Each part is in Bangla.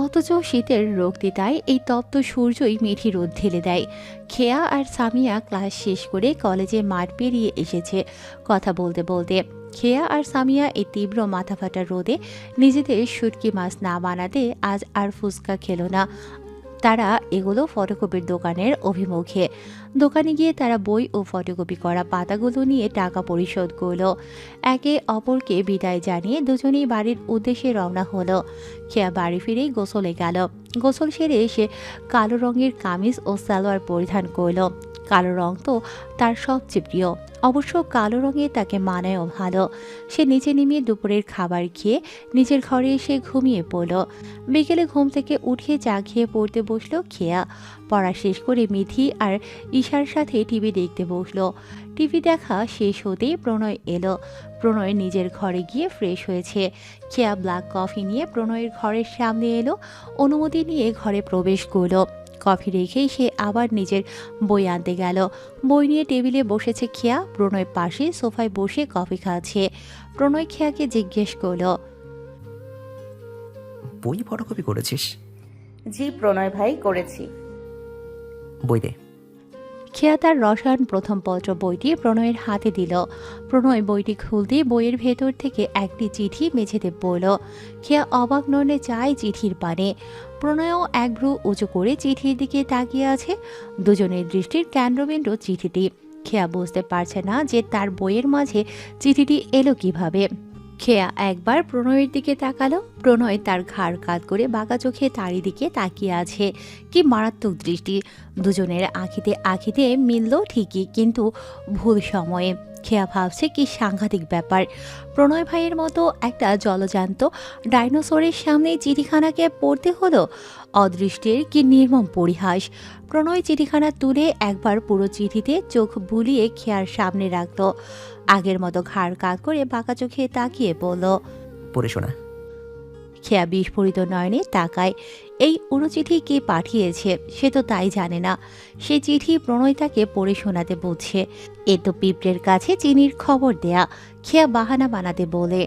অথচ শীতের রক্তিতায় এই তপ্ত সূর্যই মিঠি রোদ ঢেলে দেয়। খেয়া আর সামিয়া ক্লাস শেষ করে কলেজে মাঠ পেরিয়ে এসেছে কথা বলতে বলতে। খেয়া আর সামিয়া এই তীব্র মাথা ফাটা রোদে নিজেদের শুটকি মাছ না বানাতে আজ আর ফুচকা খেলো না। তারা এগুলো ফটোকপির দোকানের অভিমুখে। দোকানে গিয়ে তারা বই ও ফটোকপি করা পাতাগুলো নিয়ে টাকা পরিশোধ করলো। একে অপরকে বিদায় জানিয়ে দুজনেই বাড়ির উদ্দেশ্যে রওনা হলো। খেয়া বাড়ি ফিরেই গোসলে গেল। গোসল সেরে এসে কালো রঙের কামিজ ও সালোয়ার পরিধান করলো। কালো রং তো তার সবচেয়ে প্রিয়, অবশ্য কালো রঙে তাকে মানায়ও ভালো। সে নিচে নেমে দুপুরের খাবার খেয়ে নিজের ঘরে এসে ঘুমিয়ে পড়ল। বিকেলে ঘুম থেকে উঠে চা খেয়ে পড়তে বসলো খেয়া। পড়া শেষ করে মিথি আর ঈশার সাথে টিভি দেখতে বসলো। টিভি দেখা শেষ হতেই প্রণয় এলো। প্রণয় নিজের ঘরে গিয়ে ফ্রেশ হয়েছে। খেয়া ব্ল্যাক কফি নিয়ে প্রণয়ের ঘরের সামনে এলো। অনুমতি নিয়ে ঘরে প্রবেশ করলো। কফি রেখেই সে আবার নিজের বই আনতে গেল। বই নিয়ে টেবিলে বসেছে খেয়া। প্রণয় পাশে সোফায় বসে কফি খাচ্ছে। প্রণয় খেয়াকে জিজ্ঞেস করলো, বই ফটোকপি করেছিস? জি প্রণয় ভাই, করেছি। বই দে। খেয়া তার রসায়ন প্রথম পত্র বইটি প্রণয়ের হাতে দিল। প্রণয় বইটি খুলতে বইয়ের ভেতর থেকে একটি চিঠি মেঝেতে পড়ল। খেয়া অবাক নয়নে চায় চিঠির পানে। প্রণয়ও এক ভ্রু উঁচু করে চিঠির দিকে তাকিয়ে আছে। দুজনের দৃষ্টির কেন্দ্রবিন্দু চিঠিটি। খেয়া বুঝতে পারছে না যে তার বইয়ের মাঝে চিঠিটি এলো কিভাবে। খেয়া একবার প্রণয়ের দিকে তাকালো। প্রণয় তার ঘাড় কাত করে বাঁকা চোখে তারই দিকে তাকিয়ে আছে। কি মারাত্মক দৃষ্টি! দুজনের আঁখিতে আঁখিতে মিলল ঠিকই, কিন্তু ভুল সময়ে। খেয়া ভাবছে কি সাংঘাতিক ব্যাপার। প্রণয় ভাইয়ের মতো একটা জলজান্ত ডাইনোসরের সামনে চিঠিখানাকে পড়তে হলো। অদৃষ্টের কি নির্মম পরিহাস! প্রণয় চিঠিখানা তুলে একবার পুরো চিঠিতে চোখ বুলিয়ে খেয়ার সামনে রাখল। আগের মতো ঘাড় কাত করে বাঁকা চোখে তাকিয়ে বলল, পড়ে শোনা। খেয়া বিস্ফোরিত নয়নে তাকায়। এই উড়ো চিঠি কে পাঠিয়েছে সে তো তাই জানে না। সে চিঠি প্রণয় তাকে পড়ে শোনাতে বুঝছে। এ তো পিঁপড়ের কাছে চিনির খবর দেয়া। খেয়া বাহানা বানাতে বলে,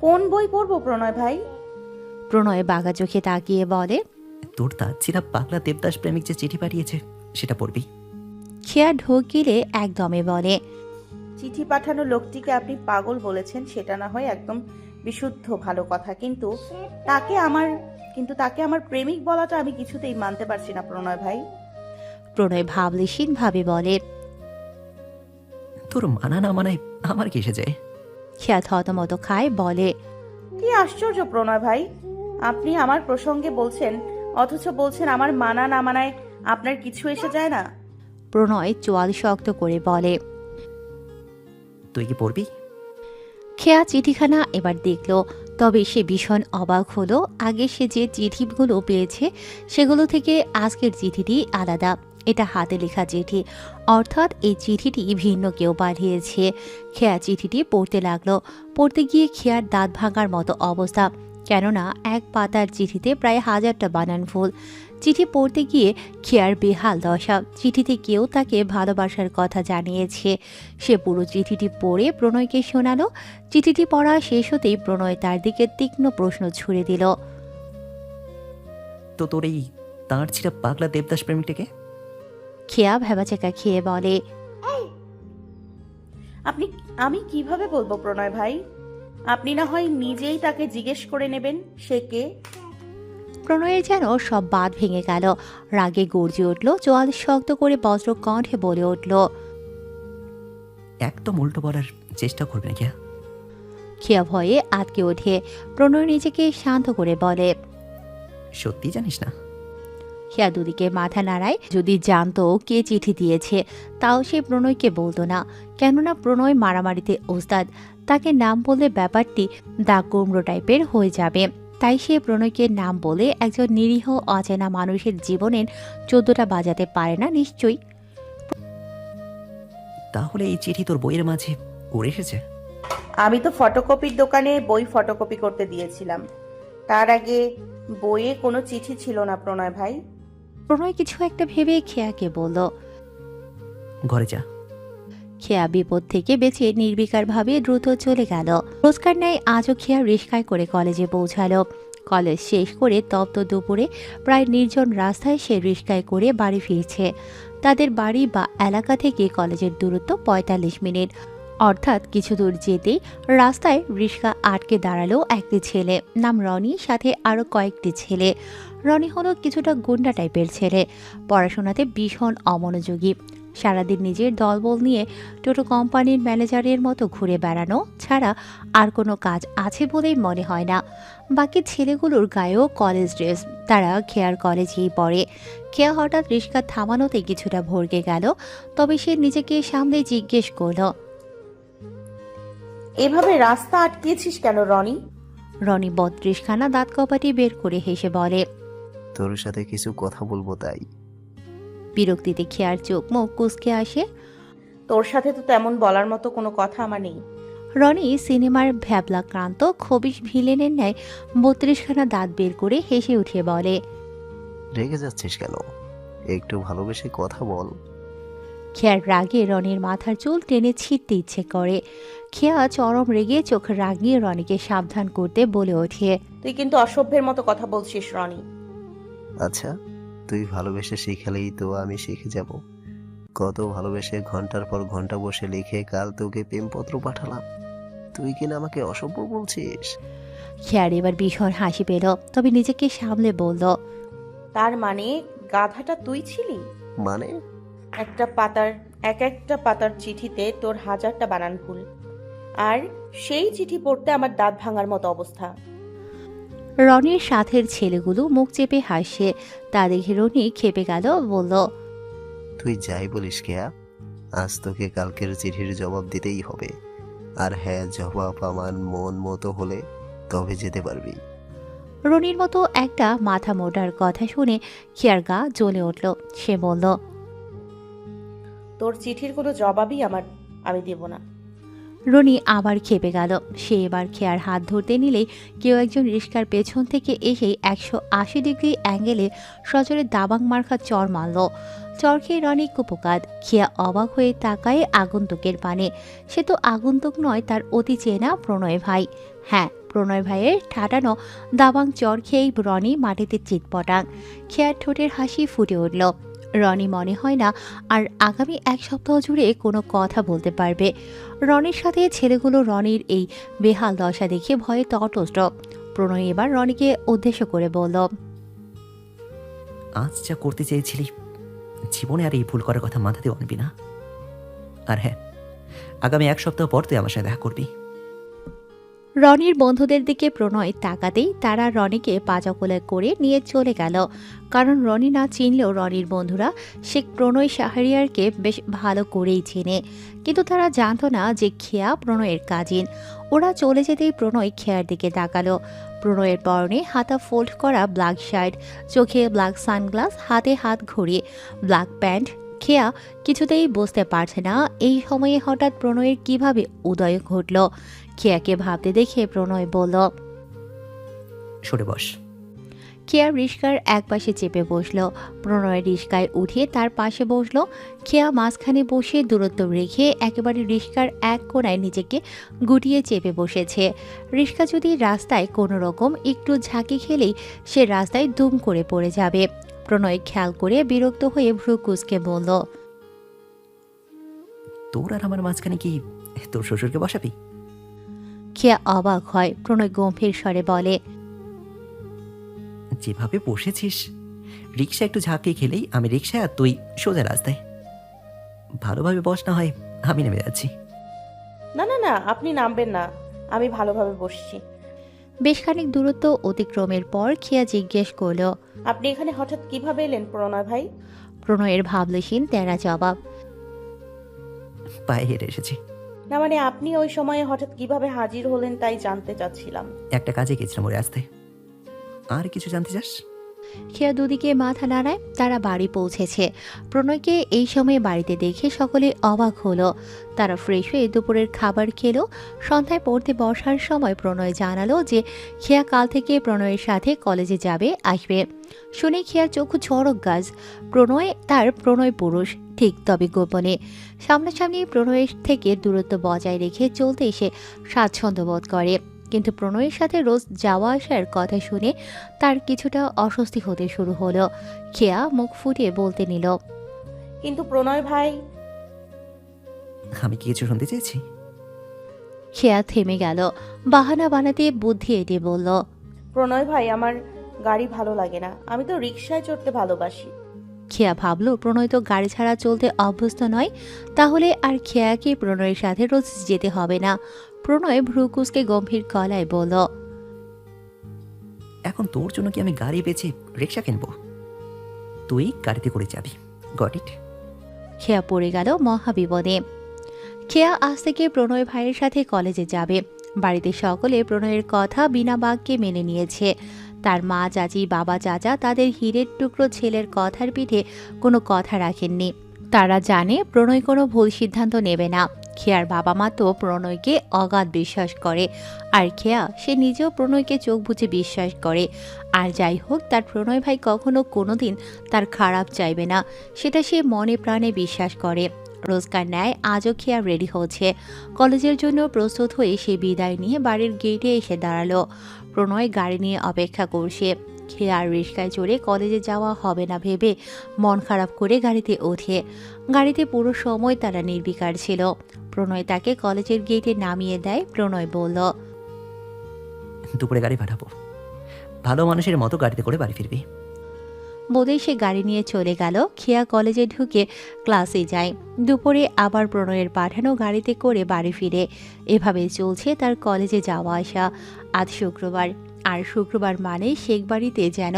কোন বই পড়বো প্রণয় ভাই? প্রণয় বাঁকা চোখে তাকিয়ে বলে, তোর তাচ্ছিরা পাগলা দেবদাস প্রেমিক যে চিঠি পাঠিয়েছে সেটা পড়বি। খেয়া ঢোক গিলে একদমে বলে, চিঠি পাঠানো লোকটিকে আপনি পাগল বলেছেন সেটা না হয় একদম বিশুদ্ধ ভালো কথা, কিন্তু তাকে আমার প্রেমিক বলাটা আমি কিছুতেই মানতে পারছি না প্রণয় ভাই। প্রণয় ভাবলেশীন ভাবে বলে, তোর মানা না মানায় আমার কি এসে যায়? খেয়া থতমত খায় বলে, কি আশ্চর্য প্রণয় ভাই, আপনি আমার প্রসঙ্গে বলছেন অথচ বলছেন আমার মানা না মানায় আপনার কিছু এসে যায় না। প্রণয় চোয়াল শক্ত করে বলে, তুই কি পড়বি? খেয়া চিঠিখানা এবার দেখল। তবে সে ভীষণ অবাক হলো। আগে সে যে চিঠিগুলো পেয়েছে সেগুলো থেকে আজকের চিঠিটি আলাদা। এটা হাতে লেখা চিঠি, অর্থাৎ এই চিঠিটি ভিন্ন কেউ পাঠিয়েছে। খেয়া চিঠিটি পড়তে লাগলো। পড়তে গিয়ে খেয়ার দাঁত ভাঙার মতো অবস্থা, কেননা এক পাতার চিঠিতে প্রায় 1000টা বানান ভুল। চিঠি পড়তে গিয়ে খেয়ার বেহাল দশা। চিঠিতে কেউ তাকে ভালোবাসার কথা জানিয়েছে। সে পুরো চিঠিটি পড়ে প্রণয়কে শোনালো। চিঠিটি পড়া শেষ হতেই প্রণয় তার দিকে তীক্ষ্ণ প্রশ্ন ছুড়ে দিল, তো তোর এই তাঁর ছিঁড়া পাগলা দেবদাস প্রেমিকটাকে? খেয়া ভেবাচাকা খেয়ে বলে, আমি কিভাবে বলবো প্রণয় ভাই? আপনি না হয় নিজেই তাকে জিজ্ঞেস করে নেবেন সে কে। প্রণয়ের যেন সব বাঁধ ভেঙে গেল। রাগে গর্জে উঠল, চোয়াল শক্ত করে বজ্র কণ্ঠে বলে উঠল, একদম উল্টো বলার চেষ্টা করবে না। খেয়া ভয়ে আটকে ওঠে। প্রণয় নিজেকে শান্ত করে বলে, সত্যি জানিস না? খেয়া দুদিকে মাথা নাড়ায়। যদি জানতো কে চিঠি দিয়েছে তাও সে প্রণয়কে বলতো না, কেননা প্রণয় মারামারিতে ওস্তাদ। তাকে নাম বললে ব্যাপারটি দা কুমড়ো টাইপের হয়ে যাবে। তাই সে প্রণয়কে নাম বলে একজন নিরীহ অচেনা মানুষের জীবনের 14টা বাজাতে পারে না নিশ্চয়ই। তাহলে এই চিঠি তোর বইয়ের মাঝে উড়ে এসেছে? আমি তো ফটোকপির দোকানে বই ফটোকপি করতে দিয়েছিলাম, তার আগে বইয়ে কোনো চিঠি ছিল না প্রণয় ভাই। প্রণয় কিছু একটা ভেবে খেয়াকে বলল। ঘরে যা। খেয়া বিপদ থেকে বেঁচে নির্বিকারভাবে দ্রুত চলে গেল। রোজকার ন্যায় আজও খেয়া রিস্কায় করে কলেজে পৌঁছালো। কলেজ শেষ করে তপ্ত দুপুরে প্রায় নির্জন রাস্তায় সে রিক্সায় করে বাড়ি ফিরছে। তাদের বাড়ি বা এলাকা থেকে কলেজের দূরত্ব ৪৫ মিনিট। অর্থাৎ কিছু দূর যেতেই রাস্তায় রিক্সা আটকে দাঁড়ালো একটি ছেলে, নাম রনি, সাথে আরও কয়েকটি ছেলে। রনি হলো কিছুটা গুন্ডা টাইপের ছেলে, পড়াশোনাতে ভীষণ অমনোযোগী। সারাদিন নিজের দলবল নিয়ে টোটো কোম্পানির ম্যানেজারের মতো ঘুরে বেড়ানো ছাড়া আর কোনো কাজ আছে বলেই মনে হয় না। বাকি ছেলেগুলোর গায়েও কলেজ ড্রেস, তারা খেয়ার কলেজেই পড়ে। খেয়া হঠাৎ রিক্সা থামানোতে কিছুটা ভড়কে গেল, তবে সে নিজেকে সামনে জিজ্ঞেস করল, এভাবে রাস্তা আটকেছিস কেন রনি? রনি ৩২খানা দাঁত কপাটি বের করে হেসে বলে, তোর সাথে কিছু কথা বলবো তাই। বিরক্তিতে খেয়ার চোখ মুখ কুঁচকে আসে। তোর সাথে তো তেমন বলার মতো কোনো কথা আমার নেই। রনি সিনেমার ভ্যাবলাক্রান্ত খবিশ ভিলেনের ন্যায় ৩২খানা দাঁত বের করে হেসে উঠে বলে, রেগে যাচ্ছিস কেন? একটু ভালোবেসে কথা বল। খেয়ার রাগে রনির মাথার চুল টেনে ছিঁড়তে ইচ্ছে করে। খেয়া চরম রেগে চোখ রাগিয়ে রনিকে সাবধান করতে বলে ওঠে, তুই কিন্তু অসভ্যের মতো কথা বলছিস রনি। আচ্ছা, তুই ভালোবেসে শিখালেই তো আমি শিখে যাব। কত ভালোবেসে ঘন্টার পর ঘন্টা বসে লিখে কাল তোকে প্রেমপত্র পাঠালাম, তুই কিনা আমাকে অসভ্য বলছিস? খেয়ার এবার ভীষণ হাসি পেল, তবে নিজেকে সামলে বলল, তার মানে গাধাটা তুই ছিলি? মানে? একটা পাতার চিঠিতে তোর 1000টা বানান ভুল, আর সেই চিঠি পড়তে আমার দাঁত ভাঙার মতো অবস্থা। রনির সাথের ছেলেগুলো মুখ চেপে হাসছে, তা দেখে রনি খেপে গেল, বলল, তুই যাই বলিস কেয়া, আজ তোকে কালকের চিঠির জবাব দিতেই হবে। আর হ্যাঁ, জবাব আমার মন মতো হলে তবে যেতে পারবি। রনির মতো একটা মাথা মোটার কথা শুনে খেয়ার গা জ্বলে উঠল। সে বলল, তোর চিঠির কোনো জবাবই আমি দেব না। রনি আবার খেপে গেল। সে এবার খেয়ার হাত ধরতে নিলেই কেউ একজন রিক্সার পেছন থেকে এসেই ১৮০ ডিগ্রি অ্যাঙ্গেলে সজোরে দাবাং মার্কা চর মারল। চর খেয়ে রনি কুপকাত। খেয়া অবাক হয়ে তাকায় আগন্তুকের পানে। সে তো আগন্তুক নয়, তার অতি চেনা প্রণয় ভাই। হ্যাঁ, প্রণয় ভাইয়ের ঠাটানো দাবাং চর খেয়েই রনি মাটিতে চিৎপটাং। খেয়ার ঠোঁটের হাসি ফুটে উঠল। রনি মনে হয় না আর আগামী ১ সপ্তাহ জুড়ে কোনো কথা বলতে পারবে। রনির সাথে ছেলেগুলো রনির এই বেহাল দশা দেখে ভয়ে তটস্থ। প্রণয় এবার রনিকে উদ্দেশ্য করে বলল, আজ যা করতে চেয়েছিলি, জীবনে আর এই ভুল করার কথা মাথাতেও আনবি না। আর হ্যাঁ, আগামী 1 সপ্তাহ পর তুই আমার সাথে দেখা করবি। রনির বন্ধুদের দিকে প্রণয় তাকাতেই তারা রনিকে পাজাকোলে করে নিয়ে চলে গেল। কারণ রনি না চিনলেও রনির বন্ধুরা শেখ প্রণয় শাহরিয়ারকে বেশ ভালো করেই চেনে, কিন্তু তারা জানতো না যে খেয়া প্রণয়ের কাজিন। ওরা চলে যেতেই প্রণয় খেয়ার দিকে তাকালো। প্রণয়ের পরনে হাতা ফোল্ড করা ব্ল্যাক শার্ট, চোখে ব্ল্যাক সানগ্লাস, হাতে হাত ঘড়ি, ব্ল্যাক প্যান্ট। খেয়া কিছুতেই বুঝতে পারছে না এই সময়ে হঠাৎ প্রণয়ের কিভাবে উদয় ঘটল। খেয়াকে ভাবতে দেখে প্রণয় বলল, সরে বস। খেয়া রিস্কার এক পাশে চেপে বসল। প্রণয় রিস্কায় উঠে তার পাশে বসলো। খেয়া মাঝখানে বসে দূরত্ব রেখে একেবারে রিস্কার এক কোণায় নিজেকে গুটিয়ে চেপে বসেছে। রিস্কা যদি রাস্তায় কোনো রকম একটু ঝাঁকি খেলেই সে রাস্তায় দুম করে পড়ে যাবে। প্রণয় খেয়াল করে বিরক্ত হয়ে ভ্রু কুঁচকে বলল, তোর আর আমার মাঝখানে কি তোর শ্বশুরকে বসাবি? খেয়া অবাক হয়। প্রণয় গম্ভীর স্বরে বলে, যেভাবে বসেছিস, রিক্সা একটু ঝাঁকি খেলেই আমি রিক্সায় আর তুই সোজা রাস্তায়। ভালোভাবে বস, না হয় আমি নেমে যাচ্ছি। না না না, আপনি নামবেন না, আমি ভালোভাবে বসছি। বেশ খানিক দূরত্ব অতিক্রমের পর খেয়া জিজ্ঞেস করল, আপনি এখানে হঠাৎ কিভাবে এলেন প্রণয় ভাই? প্রণয়ের ভাবলেশীন তেরা জবাব, পায়ে হেঁটে এসেছি। না মানে আপনি ওই সময়ে হঠাৎ কিভাবে হাজির হলেন তাই জানতে চাচ্ছিলাম। একটা কাজে গেছিলাম ওই রাস্তায়। আর কিছু জানতে চাস? খেয়া দুদিকে মাথা নাড়ায়। তারা বাড়ি পৌঁছেছে। প্রণয়কে এই সময়ে বাড়িতে দেখে সকলে অবাক হলো। তারা ফ্রেশ হয়ে দুপুরের খাবার খেলো। সন্ধ্যায় পড়তে বসার সময় প্রণয় জানালো যে খেয়া কাল থেকে প্রণয়ের সাথে কলেজে আসবে। শুনে খেয়ার চক্ষু চড়ক গাছ। প্রণয় পুরুষ ঠিক, তবে গোপনে। সামনাসামনি প্রণয়ের থেকে দূরত্ব বজায় রেখে চলতে এসে স্বাচ্ছন্দ্য বোধ করে। কিন্তু প্রণয়ের সাথে রোজ যাওয়া আসার কথা শুনে তার কিছুটা অস্বস্তি হতে শুরু হলো। খেয়া মুখ ফুটিয়ে বলতে নিল, কিন্তু প্রণয় ভাই। আমি কি কিছু শুনতে চেয়েছি? খেয়া থেমে গেল, বাহানা বানাতে বুদ্ধি এঁটে বলল, প্রণয় ভাই, আমার গাড়ি ভালো লাগে না, আমি তো রিক্সায় চড়তে ভালোবাসি। খেয়া ভাবল প্রণয় তো গাড়ি ছাড়া চলতে অভ্যস্ত নয়, তাহলে আর খেয়াকে প্রণয়ের সাথে রোজ যেতে হবে না। প্রণয় ভ্রুকুসকে গম্ভীর গলায় বলল, এখন তোর জন্য কি আমি গাড়ি বেচে রিক্সা কিনবো? তুই গাড়িতে করে যাবি, গট ইট? খেয়া পড়ে গেল মহাবিপদে। খেয়া আজ থেকে প্রণয় ভাইয়ের সাথে কলেজে যাবে। বাড়িতে সকলে প্রণয়ের কথা বিনা বাক্যে মেনে নিয়েছে। তার মা, চাচি, বাবা, চাচা তাদের হীরের টুকরো ছেলের কথার পিঠে কোনো কথা রাখেননি। তারা জানে প্রণয় কোনো ভুল সিদ্ধান্ত নেবে না। খেয়ার বাবা মা তো প্রণয়কে অগাধ বিশ্বাস করে, আর খেয়া সে নিজেও প্রণয়কে চোখ বুজে বিশ্বাস করে। আর যাই হোক, তার প্রণয় ভাই কখনো কোনোদিন তার খারাপ চাইবে না, সেটা সে মনে প্রাণে বিশ্বাস করে। রোজকার ন্যায় আজও খেয়া রেডি হচ্ছে। কলেজের জন্য প্রস্তুত হয়ে সে বিদায় নিয়ে বাড়ির গেটে এসে দাঁড়ালো। প্রণয় গাড়ি নিয়ে অপেক্ষা করছে। খেয়ার রিস্কায় চড়ে কলেজে যাওয়া হবে না ভেবে মন খারাপ করে গাড়িতে ওঠে। গাড়িতে পুরো সময় তারা নির্বিকার ছিল। প্রণয় তাকে কলেজের গেটে নামিয়ে দেয়। প্রণয় বলল, দুপুরে গাড়ি পাঠাবো, ভালো মানুষের মতো গাড়িতে করে বাড়ি ফিরবি। বলেই সে গাড়ি নিয়ে চলে গেল। খেয়া কলেজে ঢুকে ক্লাসে যায়। দুপুরে আবার প্রণয়ের পাঠানো গাড়িতে করে বাড়ি ফিরে। এভাবে চলছে তার কলেজে যাওয়া আসা। আজ শুক্রবার, আর শুক্রবার মানে শেখ বাড়িতে যেন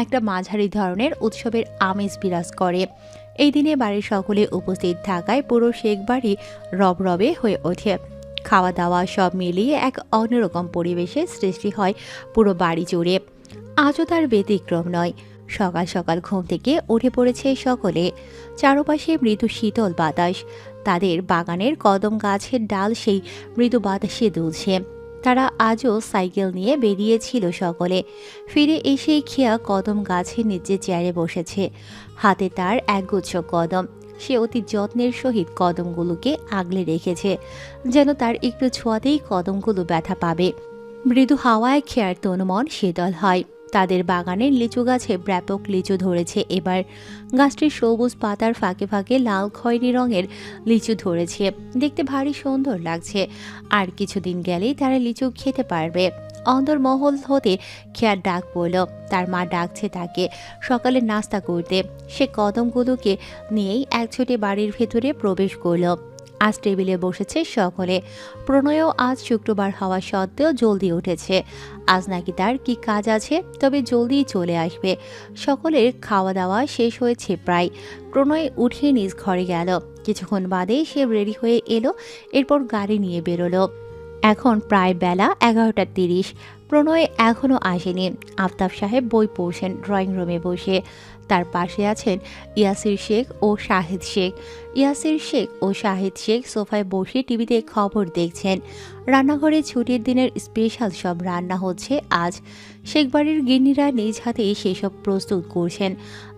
একটা মাঝারি ধরনের উৎসবের আমেজ বিরাজ করে। এই দিনে বাড়ির সকলে উপস্থিত থাকায় পুরো শেখ বাড়ি রবরবে হয়ে ওঠে। খাওয়া দাওয়া সব মিলিয়ে এক অন্যরকম পরিবেশের সৃষ্টি হয় পুরো বাড়ি জুড়ে। আজও তার ব্যতিক্রম নয়। সকাল সকাল ঘুম থেকে উঠে পড়েছে সকলে। চারপাশে মৃদু শীতল বাতাস। তাদের বাগানের কদম গাছের ডাল সেই মৃদু বাতাসে দুলছে। তারা আজও সাইকেল নিয়ে বেরিয়েছিল সকলে। ফিরে এসে খেয়া কদম গাছের নিচে চেয়ারে বসেছে। হাতে তার একগুচ্ছ কদম। সে অতি যত্নের সহিত কদমগুলোকে আগলে রেখেছে, যেন তার একটু ছোঁয়াতেই কদমগুলো ব্যথা পাবে। মৃদু হাওয়ায় খেয়ার তনুমন শীতল হয়। তাদের বাগানের লিচু গাছে ব্যাপক লিচু ধরেছে এবার। গাছটির সবুজ পাতার ফাঁকে ফাঁকে লাল খয়েরি রঙের লিচু ধরেছে, দেখতে ভারী সুন্দর লাগছে। আর কিছুদিন গেলেই তারা লিচু খেতে পারবে। অন্দরমহল হতে খেয়ার ডাক পড়ল। তার মা ডাকছে তাকে সকালে নাস্তা করতে। সে কদমগুলোকে নিয়েই একছুটে বাড়ির ভেতরে প্রবেশ করল। আজ টেবিলে বসেছে সকলে। প্রণয়ও আজ শুক্রবার হওয়া সত্ত্বেও জলদি উঠেছে। আজ নাকি তার কি কাজ আছে, তবে জলদি চলে আসবে। সকলের খাওয়া দাওয়া শেষ হয়েছে প্রায়। প্রণয় উঠিয়ে নিজ ঘরে গেল। কিছুক্ষণ বাদে সে রেডি হয়ে এলো। এরপর গাড়ি নিয়ে বেরোলো। এখন প্রায় বেলা 11:30। প্রণয় এখনও আসেনি। আফতাব সাহেব বই পড়ছেন ড্রয়িং রুমে বসে। তার পাশে আছেন ইয়াসির শেখ ও শাহিদ শেখ। ইয়াসির শেখ ও শাহিদ শেখ সোফায় বসে টিভিতে খবর দেখছেন। রান্নাঘরে ছুটির দিনের স্পেশাল সব রান্না হচ্ছে আজ। শেখ বাড়ির গিন্নিরা নিজ হাতেই সেসব প্রস্তুত করছেন।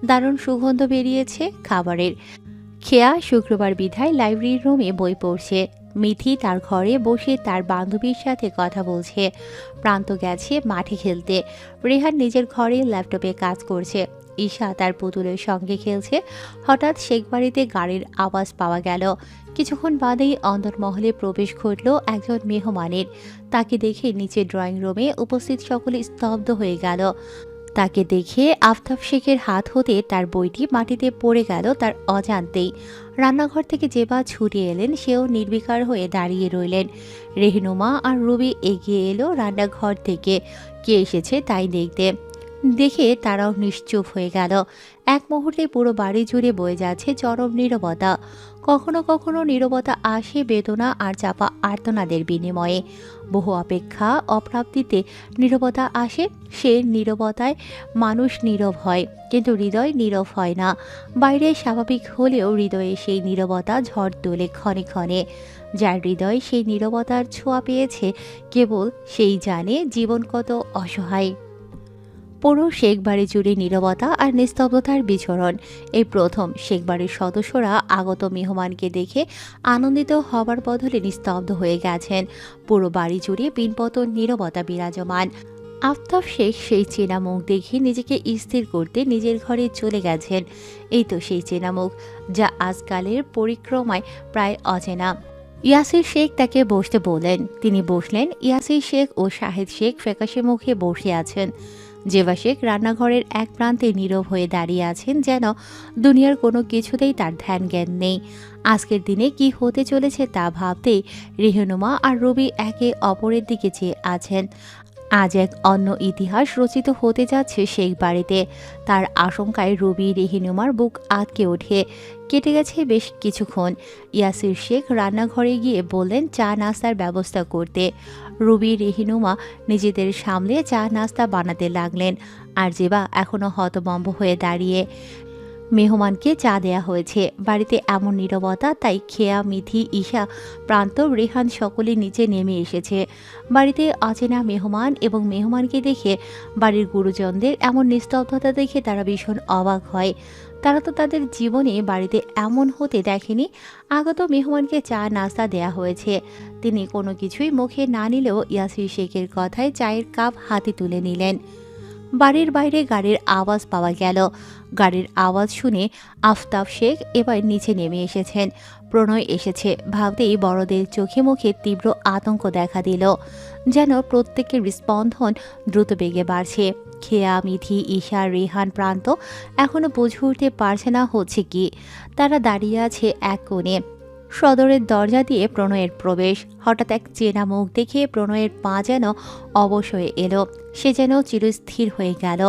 দারুণ সুগন্ধ বেরিয়েছে খাবারের। খেয়া শুক্রবার বিধায় লাইব্রেরি রুমে বই পড়ছে। মিথি তার ঘরে বসে তার বান্ধবীর সাথে কথা বলছে। প্রান্ত গেছে মাঠে খেলতে। রেহান নিজের ঘরে ল্যাপটপে কাজ করছে। ঈশা তার পুতুলের সঙ্গে খেলছে। হঠাৎ শেখ বাড়িতে গাড়ির আওয়াজ পাওয়া গেল। কিছুক্ষণ বাদেই অন্দরমহলে প্রবেশ ঘটল একজন মেহমানের। তাকে দেখে নিচে ড্রয়িং রুমে উপস্থিত সকলে স্তব্ধ হয়ে গেল। তাকে দেখে আফতাব শেখের হাত হতে তার বইটি মাটিতে পড়ে গেল তার অজান্তেই। রান্নাঘর থেকে যেবা ছুটে এলেন, সেও নির্বিকার হয়ে দাঁড়িয়ে রইলেন। রেহনুমা আর রুবি এগিয়ে এলো রান্নাঘর থেকে। কে এসেছে তাই দেখতে। দেখে তারাও নিশ্চুপ হয়ে গেল। এক মুহূর্তে পুরো বাড়ি জুড়ে বয়ে যাচ্ছে চরম নীরবতা। কখনো কখনো নীরবতা আসে বেদনা আর চাপা আর্তনাদের বিনিময়ে। বহু অপেক্ষা অপ্রাপ্তিতে নীরবতা আসে। সে নীরবতায় মানুষ নীরব হয়, কিন্তু হৃদয় নীরব হয় না। বাইরে স্বাভাবিক হলেও হৃদয়ে সেই নীরবতা ঝড় তোলে ক্ষণে ক্ষণে। যার হৃদয় সেই নীরবতার ছোঁয়া পেয়েছে, কেবল সেই জানে জীবন কত অসহায়। পুরো শেখ বাড়ি জুড়ে নীরবতা আর নিস্তব্ধতার বিচরণ। এই প্রথম শেখ বাড়ির সদস্যরা আগত মেহমানকে দেখে আনন্দিত হবার বদলে নিস্তব্ধ হয়ে গেছেন। পুরো বাড়ি জুড়ে পিনপতন নীরবতা বিরাজমান। আফতাব শেখ সেই চেনা মুখ দেখে নিজেকে স্থির করতে নিজের ঘরে চলে গেছেন। এই তো সেই চেনা মুখ, যা আজকালের পরিক্রমায় প্রায় অচেনা। ইয়াসির শেখ তাকে বসতে বললেন। তিনি বসলেন। ইয়াসির শেখ ও শাহেদ শেখ ফ্যাকাশে মুখে বসে আছেন। জেবা শেখ রান্নাঘরের এক প্রান্তে নীরব হয়ে দাঁড়িয়ে আছেন, যেন দুনিয়ার কোনো কিছুতেই তার ধ্যান জ্ঞান নেই। আজকের দিনে কি হতে চলেছে তা ভাবতেই রেহনুমা আর রবি একে অপরের দিকে চেয়ে আছেন। আজ এক অন্য ইতিহাস রচিত হতে যাচ্ছে শেখ বাড়িতে। তার আশঙ্কায় রবি রেহনুমার বুক আটকে ওঠে। কেটে গেছে বেশ কিছুক্ষণ। ইয়াসির শেখ রান্নাঘরে গিয়ে বললেন চা নাস্তার ব্যবস্থা করতে। রবি রেহনুমা নিজেদের সামলে চা নাস্তা বানাতে লাগলেন। আর জেবা এখনও হতভম্ব হয়ে দাঁড়িয়ে। মেহমানকে চা দেয়া হয়েছে। বাড়িতে এমন নীরবতা, তাই খেয়া, মিথি, ঈশা, প্রান্ত, রেহান সকলে নিচে নেমে এসেছে। বাড়িতে অচেনা মেহমান এবং মেহমানকে দেখে বাড়ির গুরুজনদের এমন নিস্তব্ধতা দেখে তারা ভীষণ অবাক হয়। তারা তো তাদের জীবনে বাড়িতে এমন হতে দেখেনি। আগত মেহমানকে চা নাস্তা দেয়া হয়েছে। তিনি কোনো কিছুই মুখে না নিলেও ইয়াসির শেখের কথায় চায়ের কাপ হাতে তুলে নিলেন। বাড়ির বাইরে গাড়ির আওয়াজ পাওয়া গেল। গাড়ির আওয়াজ শুনে আফতাব শেখ এবার নিচে নেমে এসেছেন। প্রণয় এসেছে ভাবতেই বড়দের চোখে মুখে তীব্র আতঙ্ক দেখা দিল, যেন প্রত্যেকের স্পন্দন দ্রুত বেগে বাড়ছে। খেয়া, মিথি, ঈশা, রেহান, প্রান্ত এখনো বুঝে উঠতে পারছে না হচ্ছে কি। তারা দাঁড়িয়ে আছে এক কোণে। সদরের দরজা দিয়ে প্রণয়ের প্রবেশ। হঠাৎ এক চেনা মুখ দেখে প্রণয়ের পা যেন অবশ হয়ে এলো। সে যেন চিরস্থির হয়ে গেল।